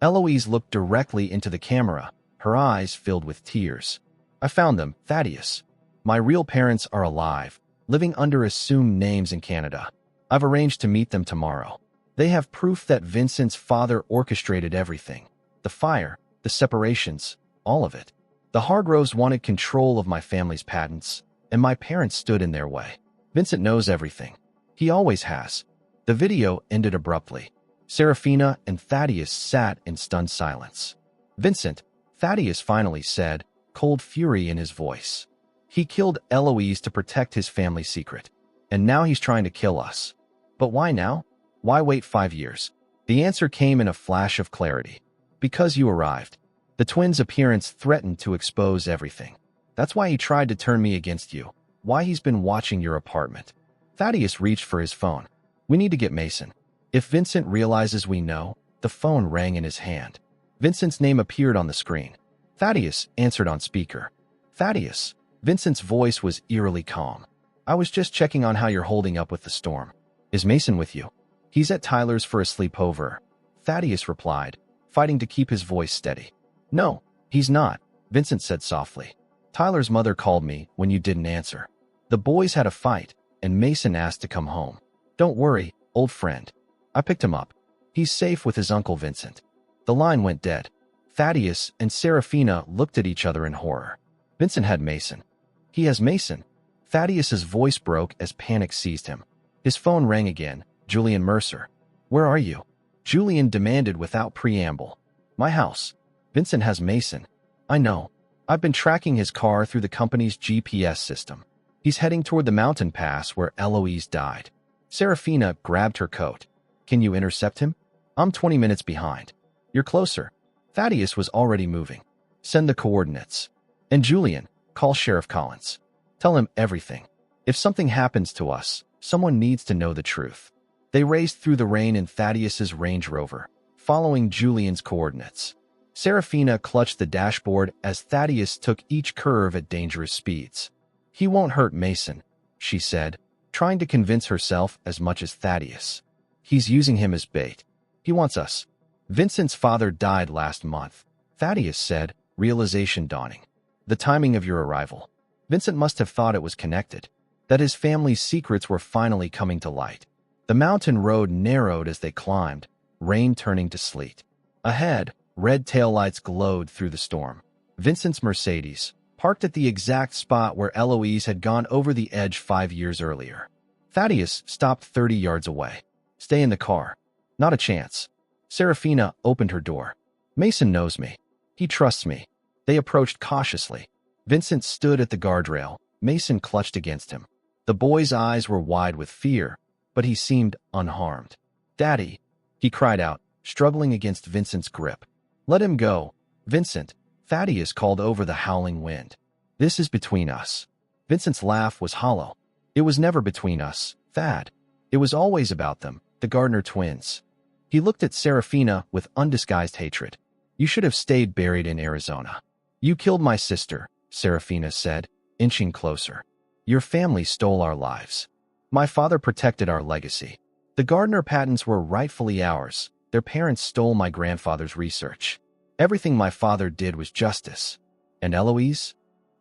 Eloise looked directly into the camera, her eyes filled with tears. "I found them, Thaddeus. My real parents are alive, living under assumed names in Canada. I've arranged to meet them tomorrow. They have proof that Vincent's father orchestrated everything. The fire, the separations, all of it. The Hargroves wanted control of my family's patents, and my parents stood in their way. Vincent knows everything. He always has." The video ended abruptly. Serafina and Thaddeus sat in stunned silence. "Vincent," Thaddeus finally said, cold fury in his voice. "He killed Eloise to protect his family secret. And now he's trying to kill us. But why now? Why wait 5 years?" The answer came in a flash of clarity. "Because you arrived. The twins' appearance threatened to expose everything. That's why he tried to turn me against you. Why he's been watching your apartment." Thaddeus reached for his phone. "We need to get Mason. If Vincent realizes we know." The phone rang in his hand. Vincent's name appeared on the screen. Thaddeus answered on speaker. "Thaddeus." Vincent's voice was eerily calm. I was just checking on how you're holding up with the storm. Is Mason with you? He's at Tyler's for a sleepover, Thaddeus replied, fighting to keep his voice steady. No, he's not, Vincent said softly. Tyler's mother called me when you didn't answer. The boys had a fight, and Mason asked to come home. Don't worry, old friend. I picked him up. He's safe with his uncle Vincent. The line went dead. Thaddeus and Serafina looked at each other in horror. Vincent had Mason. He has Mason. Thaddeus's voice broke as panic seized him. His phone rang again. Julian Mercer. Where are you? Julian demanded without preamble. My house. Vincent has Mason. I know. I've been tracking his car through the company's GPS system. He's heading toward the mountain pass where Eloise died. Serafina grabbed her coat. Can you intercept him? I'm 20 minutes behind. You're closer. Thaddeus was already moving. Send the coordinates. And Julian, call Sheriff Collins. Tell him everything. If something happens to us, someone needs to know the truth. They raced through the rain in Thaddeus's Range Rover, following Julian's coordinates. Serafina clutched the dashboard as Thaddeus took each curve at dangerous speeds. He won't hurt Mason, she said, trying to convince herself as much as Thaddeus. He's using him as bait. He wants us. Vincent's father died last month, Thaddeus said, realization dawning. The timing of your arrival. Vincent must have thought it was connected, that his family's secrets were finally coming to light. The mountain road narrowed as they climbed, rain turning to sleet. Ahead, red taillights glowed through the storm. Vincent's Mercedes, parked at the exact spot where Eloise had gone over the edge 5 years earlier. Thaddeus stopped 30 yards away. Stay in the car. Not a chance. Serafina opened her door. Mason knows me. He trusts me. They approached cautiously. Vincent stood at the guardrail. Mason clutched against him. The boy's eyes were wide with fear, but he seemed unharmed. Daddy, he cried out, struggling against Vincent's grip. Let him go, Vincent, Thaddeus called over the howling wind. This is between us. Vincent's laugh was hollow. It was never between us, Thad. It was always about them, the Gardner twins. He looked at Serafina with undisguised hatred. You should have stayed buried in Arizona. You killed my sister, Serafina said, inching closer. Your family stole our lives. My father protected our legacy. The Gardner patents were rightfully ours. Their parents stole my grandfather's research. Everything my father did was justice. And Eloise?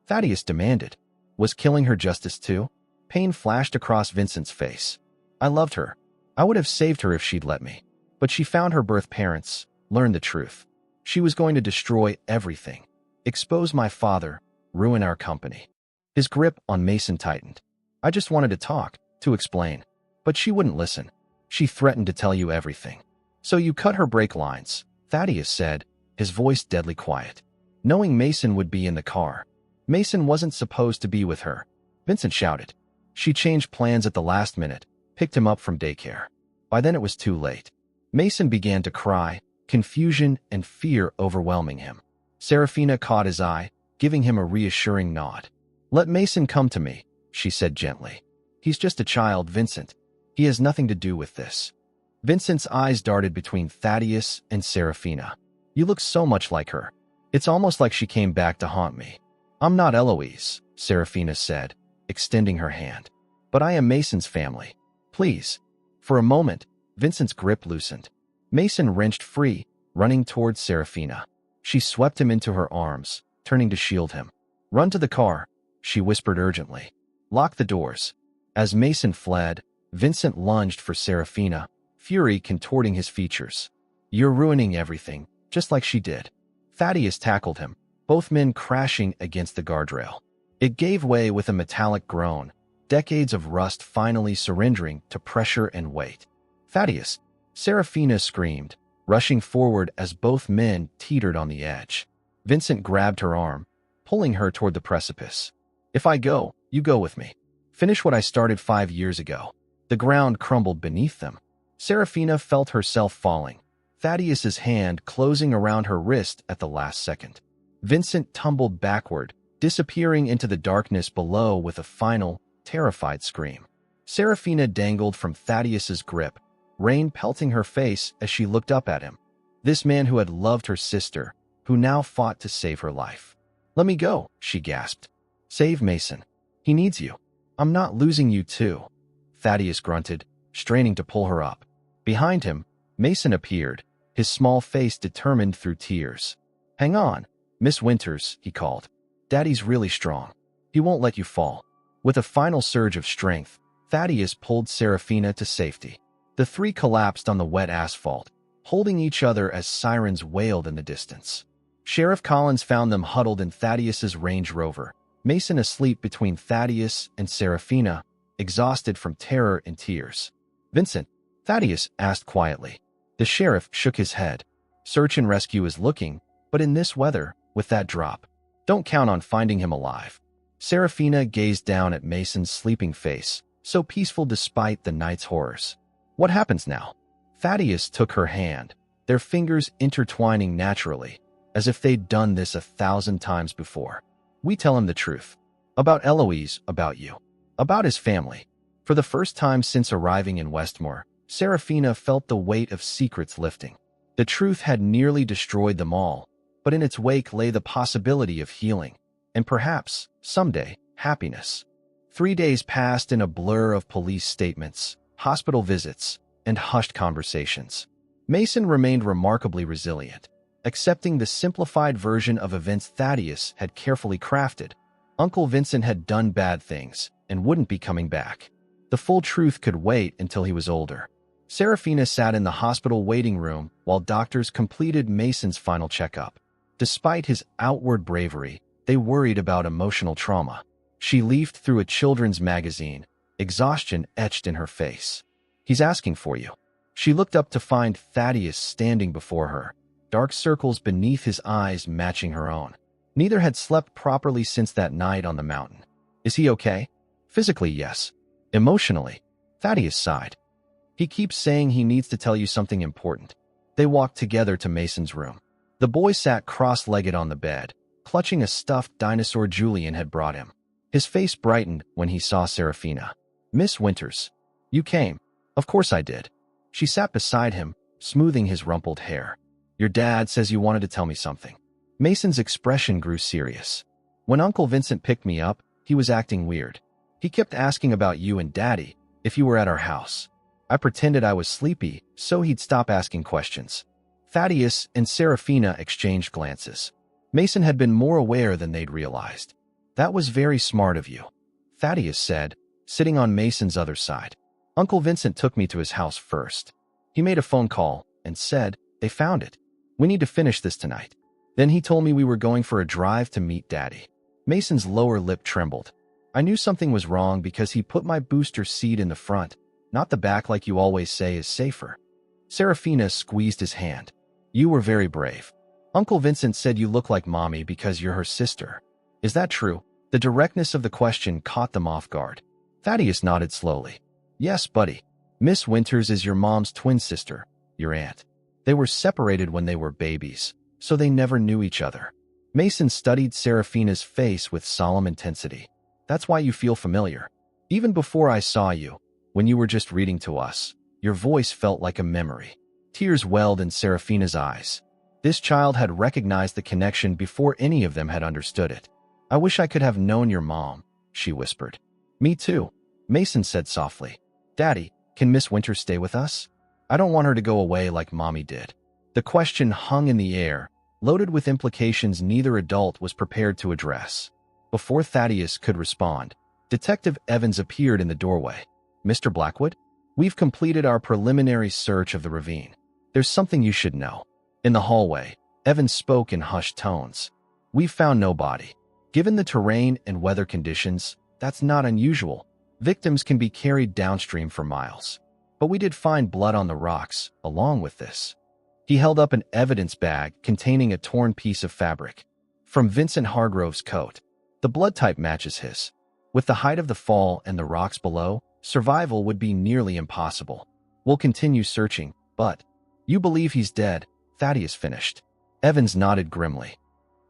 Thaddeus demanded. Was killing her justice too? Pain flashed across Vincent's face. I loved her. I would have saved her if she'd let me. But she found her birth parents, learned the truth. She was going to destroy everything. Expose my father, ruin our company. His grip on Mason tightened. I just wanted to talk, to explain. But she wouldn't listen. She threatened to tell you everything. So you cut her brake lines, Thaddeus said, his voice deadly quiet. Knowing Mason would be in the car. Mason wasn't supposed to be with her. Vincent shouted. She changed plans at the last minute, picked him up from daycare. By then it was too late. Mason began to cry, confusion and fear overwhelming him. Serafina caught his eye, giving him a reassuring nod. Let Mason come to me, she said gently. He's just a child, Vincent. He has nothing to do with this. Vincent's eyes darted between Thaddeus and Serafina. You look so much like her. It's almost like she came back to haunt me. I'm not Eloise, Serafina said, extending her hand. But I am Mason's family. Please. For a moment, Vincent's grip loosened. Mason wrenched free, running towards Serafina. She swept him into her arms, turning to shield him. Run to the car, she whispered urgently. Lock the doors. As Mason fled, Vincent lunged for Serafina, fury contorting his features. You're ruining everything, just like she did. Thaddeus tackled him, both men crashing against the guardrail. It gave way with a metallic groan, decades of rust finally surrendering to pressure and weight. Thaddeus, Serafina screamed, rushing forward as both men teetered on the edge. Vincent grabbed her arm, pulling her toward the precipice. If I go, you go with me. Finish what I started 5 years ago. The ground crumbled beneath them. Serafina felt herself falling, Thaddeus's hand closing around her wrist at the last second. Vincent tumbled backward, disappearing into the darkness below with a final, terrified scream. Serafina dangled from Thaddeus's grip, rain pelting her face as she looked up at him. This man who had loved her sister, who now fought to save her life. Let me go, she gasped. Save Mason. He needs you. I'm not losing you too, Thaddeus grunted, straining to pull her up. Behind him, Mason appeared, his small face determined through tears. Hang on, Miss Winters, he called. Daddy's really strong. He won't let you fall. With a final surge of strength, Thaddeus pulled Serafina to safety. The three collapsed on the wet asphalt, holding each other as sirens wailed in the distance. Sheriff Collins found them huddled in Thaddeus's Range Rover, Mason asleep between Thaddeus and Serafina, exhausted from terror and tears. Vincent, Thaddeus asked quietly. The sheriff shook his head. Search and rescue is looking, but in this weather, with that drop, don't count on finding him alive. Serafina gazed down at Mason's sleeping face, so peaceful despite the night's horrors. What happens now? Thaddeus took her hand, their fingers intertwining naturally, as if they'd done this 1,000 times before. We tell him the truth. About Eloise, about you. About his family. For the first time since arriving in Westmore, Serafina felt the weight of secrets lifting. The truth had nearly destroyed them all, but in its wake lay the possibility of healing, and perhaps, someday, happiness. 3 days passed in a blur of police statements, hospital visits, and hushed conversations. Mason remained remarkably resilient, accepting the simplified version of events Thaddeus had carefully crafted. Uncle Vincent had done bad things and wouldn't be coming back. The full truth could wait until he was older. Serafina sat in the hospital waiting room while doctors completed Mason's final checkup. Despite his outward bravery, they worried about emotional trauma. She leafed through a children's magazine, exhaustion etched in her face. He's asking for you. She looked up to find Thaddeus standing before her, dark circles beneath his eyes matching her own. Neither had slept properly since that night on the mountain. Is he okay? Physically, yes. Emotionally, Thaddeus sighed. He keeps saying he needs to tell you something important. They walked together to Mason's room. The boy sat cross-legged on the bed, clutching a stuffed dinosaur Julian had brought him. His face brightened when he saw Serafina. Miss Winters, you came. Of course I did. She sat beside him, smoothing his rumpled hair. Your dad says you wanted to tell me something. Mason's expression grew serious. When Uncle Vincent picked me up, he was acting weird. He kept asking about you and Daddy, if you were at our house. I pretended I was sleepy, so he'd stop asking questions. Thaddeus and Serafina exchanged glances. Mason had been more aware than they'd realized. That was very smart of you, Thaddeus said, sitting on Mason's other side. Uncle Vincent took me to his house first. He made a phone call and said, they found it. We need to finish this tonight. Then he told me we were going for a drive to meet Daddy. Mason's lower lip trembled. I knew something was wrong because he put my booster seat in the front, not the back like you always say is safer. Serafina squeezed his hand. You were very brave. Uncle Vincent said you look like Mommy because you're her sister. Is that true? The directness of the question caught them off guard. Thaddeus nodded slowly. Yes, buddy. Miss Winters is your mom's twin sister, your aunt. They were separated when they were babies, so they never knew each other. Mason studied Serafina's face with solemn intensity. That's why you feel familiar. Even before I saw you, when you were just reading to us, your voice felt like a memory. Tears welled in Serafina's eyes. This child had recognized the connection before any of them had understood it. I wish I could have known your mom, she whispered. Me too, Mason said softly. Daddy, can Miss Winters stay with us? I don't want her to go away like Mommy did. The question hung in the air, loaded with implications neither adult was prepared to address. Before Thaddeus could respond, Detective Evans appeared in the doorway. Mr. Blackwood, we've completed our preliminary search of the ravine. There's something you should know. In the hallway, Evans spoke in hushed tones. We've found no body. Given the terrain and weather conditions, that's not unusual. Victims can be carried downstream for miles. But we did find blood on the rocks, along with this. He held up an evidence bag containing a torn piece of fabric. From Vincent Hargrove's coat. The blood type matches his. With the height of the fall and the rocks below, survival would be nearly impossible. We'll continue searching, but... You believe he's dead, Thaddeus finished. Evans nodded grimly.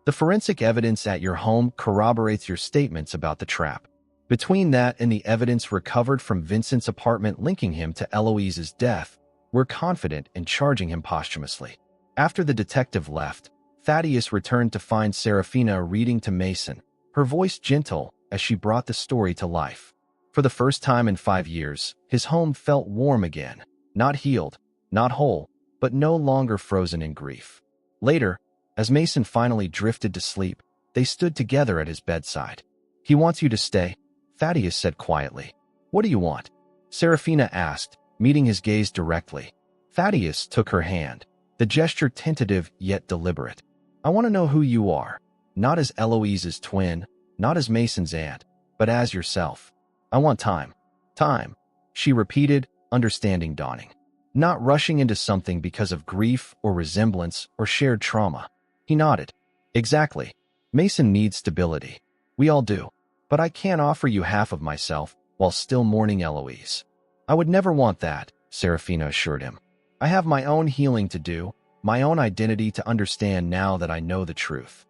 The forensic evidence at your home corroborates your statements about the trap. Between that and the evidence recovered from Vincent's apartment linking him to Eloise's death, we're confident in charging him posthumously. After the detective left, Thaddeus returned to find Serafina reading to Mason, her voice gentle as she brought the story to life. For the first time in 5 years, his home felt warm again, not healed, not whole, but no longer frozen in grief. Later, as Mason finally drifted to sleep, they stood together at his bedside. "He wants you to stay," Thaddeus said quietly. "What do you want?" Serafina asked, meeting his gaze directly. Thaddeus took her hand, the gesture tentative yet deliberate. "I want to know who you are, not as Eloise's twin, not as Mason's aunt, but as yourself. I want time." "Time," she repeated, understanding dawning. "Not rushing into something because of grief or resemblance or shared trauma." He nodded. "Exactly. Mason needs stability. We all do. But I can't offer you half of myself while still mourning Eloise." "I would never want that," Serafina assured him. "I have my own healing to do, my own identity to understand now that I know the truth."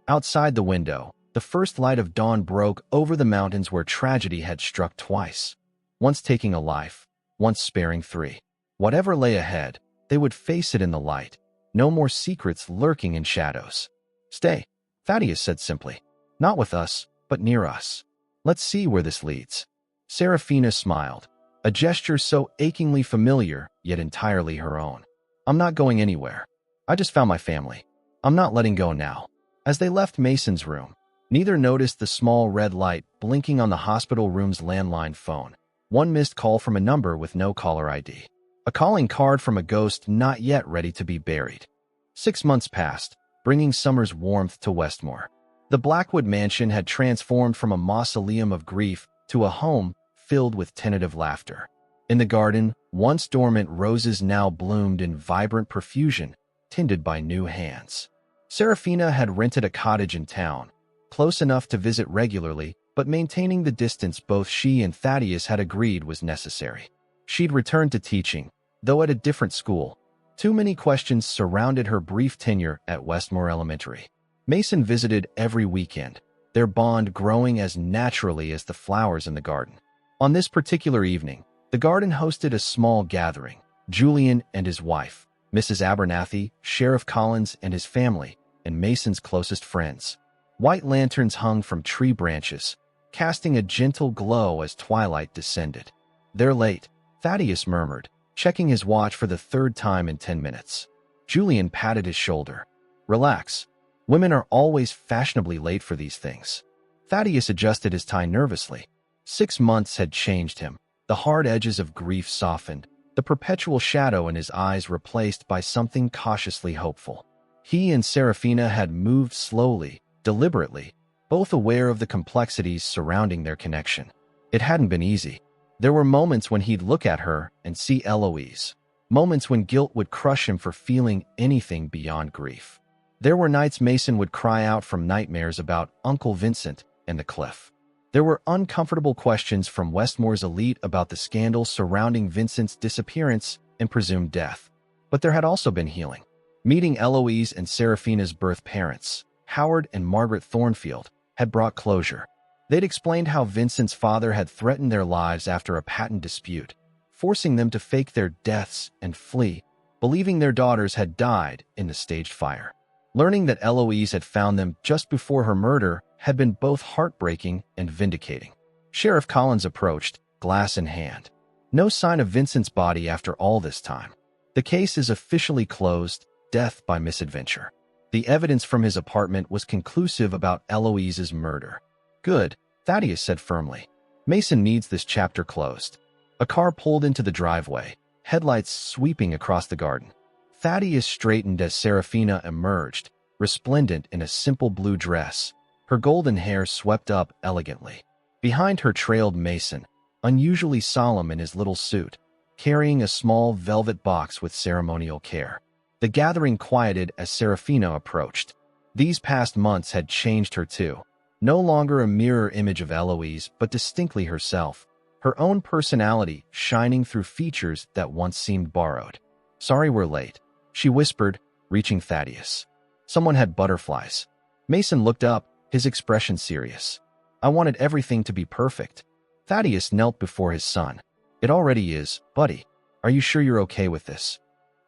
Outside the window, the first light of dawn broke over the mountains where tragedy had struck twice, once taking a life, once sparing three. Whatever lay ahead, they would face it in the light. No more secrets lurking in shadows. "Stay," Thaddeus said simply. "Not with us, but near us. Let's see where this leads." Serafina smiled, a gesture so achingly familiar, yet entirely her own. "I'm not going anywhere. I just found my family. I'm not letting go now." As they left Mason's room, neither noticed the small red light blinking on the hospital room's landline phone. One missed call from a number with no caller ID. A calling card from a ghost not yet ready to be buried. 6 months passed, bringing summer's warmth to Westmore. The Blackwood mansion had transformed from a mausoleum of grief to a home filled with tentative laughter. In the garden, once dormant roses now bloomed in vibrant profusion, tended by new hands. Serafina had rented a cottage in town, close enough to visit regularly, but maintaining the distance both she and Thaddeus had agreed was necessary. She'd returned to teaching, though at a different school. Too many questions surrounded her brief tenure at Westmore Elementary. Mason visited every weekend, their bond growing as naturally as the flowers in the garden. On this particular evening, the garden hosted a small gathering. Julian and his wife, Mrs. Abernathy, Sheriff Collins and his family, and Mason's closest friends. White lanterns hung from tree branches, casting a gentle glow as twilight descended. "They're late," Thaddeus murmured, checking his watch for the third time in 10 minutes. Julian patted his shoulder. "Relax. Women are always fashionably late for these things." Thaddeus adjusted his tie nervously. 6 months had changed him. The hard edges of grief softened, the perpetual shadow in his eyes replaced by something cautiously hopeful. He and Serafina had moved slowly, deliberately, both aware of the complexities surrounding their connection. It hadn't been easy. There were moments when he'd look at her and see Eloise, moments when guilt would crush him for feeling anything beyond grief. There were nights Mason would cry out from nightmares about Uncle Vincent and the cliff. There were uncomfortable questions from Westmore's elite about the scandal surrounding Vincent's disappearance and presumed death. But there had also been healing. Meeting Eloise and Serafina's birth parents, Howard and Margaret Thornfield, had brought closure. They'd explained how Vincent's father had threatened their lives after a patent dispute, forcing them to fake their deaths and flee, believing their daughters had died in the staged fire. Learning that Eloise had found them just before her murder had been both heartbreaking and vindicating. Sheriff Collins approached, glass in hand. "No sign of Vincent's body after all this time. The case is officially closed, death by misadventure." The evidence from his apartment was conclusive about Eloise's murder. "Good," Thaddeus said firmly. "Mason needs this chapter closed." A car pulled into the driveway, headlights sweeping across the garden. Thaddeus straightened as Serafina emerged, resplendent in a simple blue dress, her golden hair swept up elegantly. Behind her trailed Mason, unusually solemn in his little suit, carrying a small velvet box with ceremonial care. The gathering quieted as Serafina approached. These past months had changed her too. No longer a mirror image of Eloise, but distinctly herself, her own personality shining through features that once seemed borrowed. "Sorry we're late," she whispered, reaching Thaddeus. "Someone had butterflies." Mason looked up, his expression serious. "I wanted everything to be perfect." Thaddeus knelt before his son. "It already is, buddy. Are you sure you're okay with this?"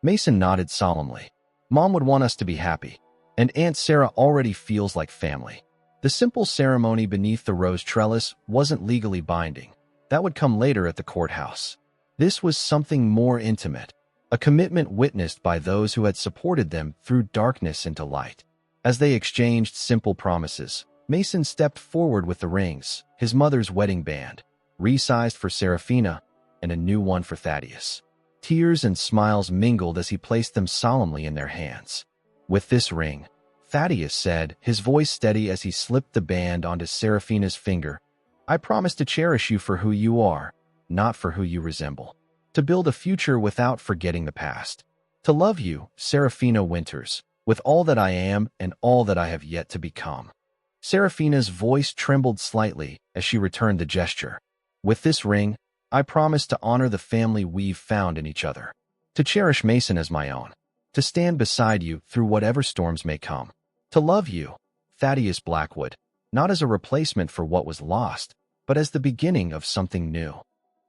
Mason nodded solemnly. "Mom would want us to be happy, and Aunt Sarah already feels like family." The simple ceremony beneath the rose trellis wasn't legally binding. That would come later at the courthouse. This was something more intimate, a commitment witnessed by those who had supported them through darkness into light. As they exchanged simple promises, Mason stepped forward with the rings, his mother's wedding band, resized for Serafina, and a new one for Thaddeus. Tears and smiles mingled as he placed them solemnly in their hands. "With this ring," Thaddeus said, his voice steady as he slipped the band onto Serafina's finger, "I promise to cherish you for who you are, not for who you resemble. To build a future without forgetting the past. To love you, Serafina Winters, with all that I am and all that I have yet to become." Serafina's voice trembled slightly as she returned the gesture. "With this ring, I promise to honor the family we've found in each other. To cherish Mason as my own. To stand beside you through whatever storms may come. To love you, Thaddeus Blackwood, not as a replacement for what was lost, but as the beginning of something new."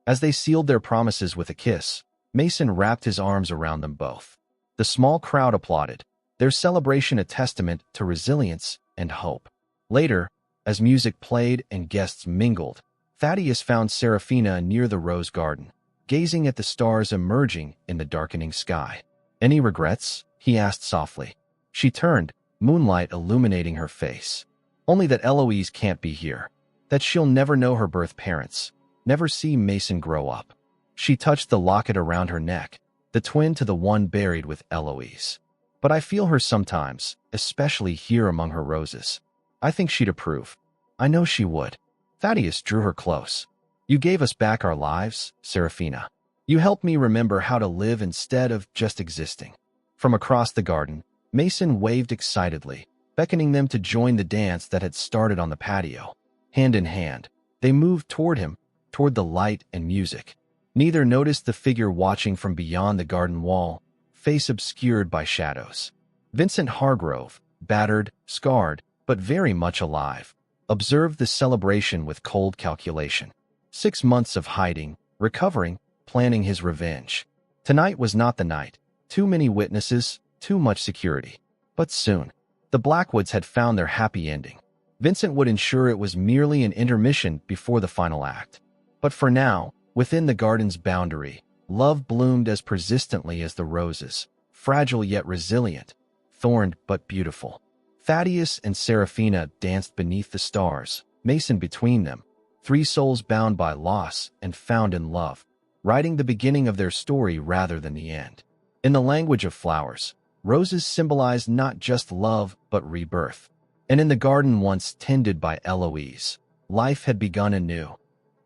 As they sealed their promises with a kiss, Mason wrapped his arms around them both. The small crowd applauded, their celebration a testament to resilience and hope. Later, as music played and guests mingled, Thaddeus found Serafina near the rose garden, gazing at the stars emerging in the darkening sky. "Any regrets?" he asked softly. She turned, moonlight illuminating her face. "Only that Eloise can't be here. That she'll never know her birth parents, never see Mason grow up." She touched the locket around her neck, the twin to the one buried with Eloise. "But I feel her sometimes, especially here among her roses. I think she'd approve. I know she would." Thaddeus drew her close. "You gave us back our lives, Serafina. You helped me remember how to live instead of just existing." From across the garden, Mason waved excitedly, beckoning them to join the dance that had started on the patio. Hand in hand, they moved toward him, toward the light and music. Neither noticed the figure watching from beyond the garden wall, face obscured by shadows. Vincent Hargrove, battered, scarred, but very much alive, observed the celebration with cold calculation. 6 months of hiding, recovering, planning his revenge. Tonight was not the night. Too many witnesses, too much security. But soon, the Blackwoods had found their happy ending. Vincent would ensure it was merely an intermission before the final act. But for now, within the garden's boundary, love bloomed as persistently as the roses, fragile yet resilient, thorned but beautiful. Thaddeus and Serafina danced beneath the stars, Mason between them, 3 souls bound by loss and found in love, writing the beginning of their story rather than the end. In the language of flowers, roses symbolized not just love but rebirth. And in the garden once tended by Eloise, life had begun anew.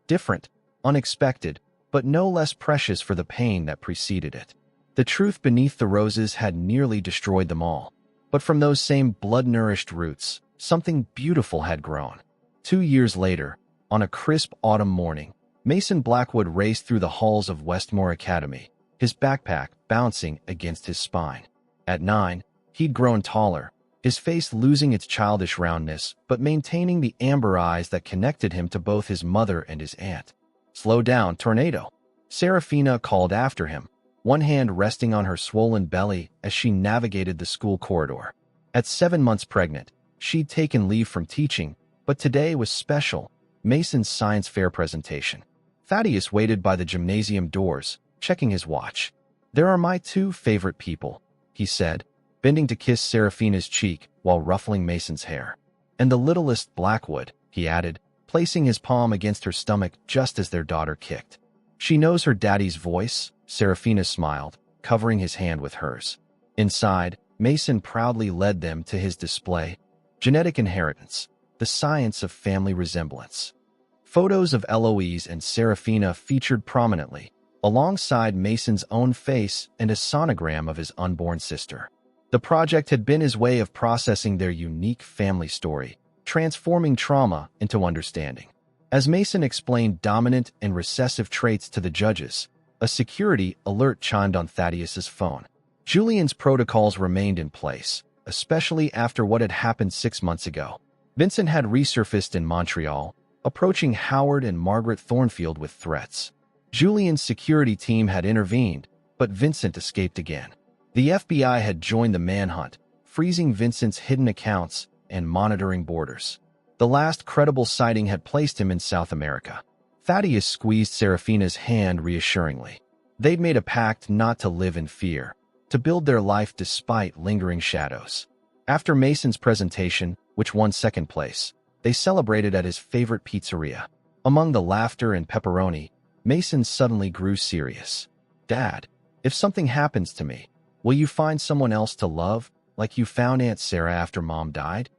Different, unexpected, but no less precious for the pain that preceded it. The truth beneath the roses had nearly destroyed them all. But from those same blood-nourished roots, something beautiful had grown. 2 years later, on a crisp autumn morning, Mason Blackwood raced through the halls of Westmore Academy, his backpack bouncing against his spine. At 9, he'd grown taller, his face losing its childish roundness but maintaining the amber eyes that connected him to both his mother and his aunt. "Slow down, Tornado," Serafina called after him, one hand resting on her swollen belly as she navigated the school corridor. At 7 months pregnant, she'd taken leave from teaching, but today was special, Mason's science fair presentation. Thaddeus waited by the gymnasium doors, checking his watch. "There are my 2 favorite people," he said, bending to kiss Serafina's cheek while ruffling Mason's hair. "And the littlest Blackwood," he added, placing his palm against her stomach just as their daughter kicked. "She knows her daddy's voice," Serafina smiled, covering his hand with hers. Inside, Mason proudly led them to his display, Genetic Inheritance, the Science of Family Resemblance. Photos of Eloise and Serafina featured prominently, alongside Mason's own face and a sonogram of his unborn sister. The project had been his way of processing their unique family story, transforming trauma into understanding. As Mason explained dominant and recessive traits to the judges, a security alert chimed on Thaddeus's phone. Julian's protocols remained in place, especially after what had happened 6 months ago. Vincent had resurfaced in Montreal, approaching Howard and Margaret Thornfield with threats. Julian's security team had intervened, but Vincent escaped again. The FBI had joined the manhunt, freezing Vincent's hidden accounts and monitoring borders. The last credible sighting had placed him in South America. Thaddeus squeezed Seraphina's hand reassuringly. They'd made a pact not to live in fear, to build their life despite lingering shadows. After Mason's presentation, which won second place, they celebrated at his favorite pizzeria. Among the laughter and pepperoni, Mason suddenly grew serious. "Dad, if something happens to me, will you find someone else to love, like you found Aunt Sarah after Mom died?"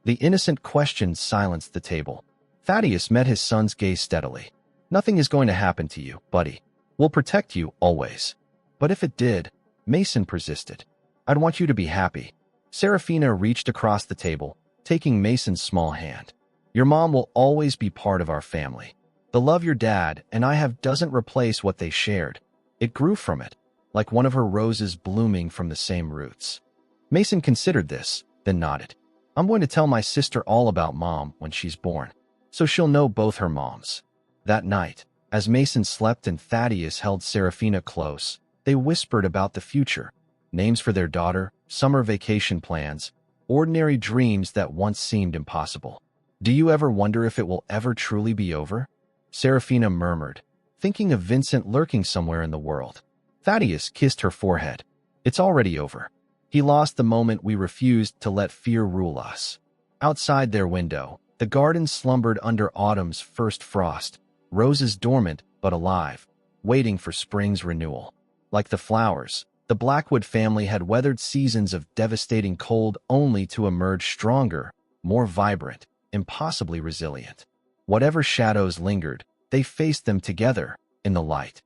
The innocent question silenced the table. Thaddeus met his son's gaze steadily. "Nothing is going to happen to you, buddy. We'll protect you always." "But if it did," Mason persisted, "I'd want you to be happy." Seraphina reached across the table, taking Mason's small hand. "Your mom will always be part of our family. The love your dad and I have doesn't replace what they shared. It grew from it, like one of her roses blooming from the same roots." Mason considered this, then nodded. "I'm going to tell my sister all about Mom when she's born, so she'll know both her moms." That night, as Mason slept and Thaddeus held Seraphina close, they whispered about the future, names for their daughter, summer vacation plans, ordinary dreams that once seemed impossible. "Do you ever wonder if it will ever truly be over?" Seraphina murmured, thinking of Vincent lurking somewhere in the world. Thaddeus kissed her forehead. "It's already over. He lost the moment we refused to let fear rule us." Outside their window, the garden slumbered under autumn's first frost, roses dormant but alive, waiting for spring's renewal. Like the flowers, the Blackwood family had weathered seasons of devastating cold only to emerge stronger, more vibrant, impossibly resilient. Whatever shadows lingered, they faced them together in the light.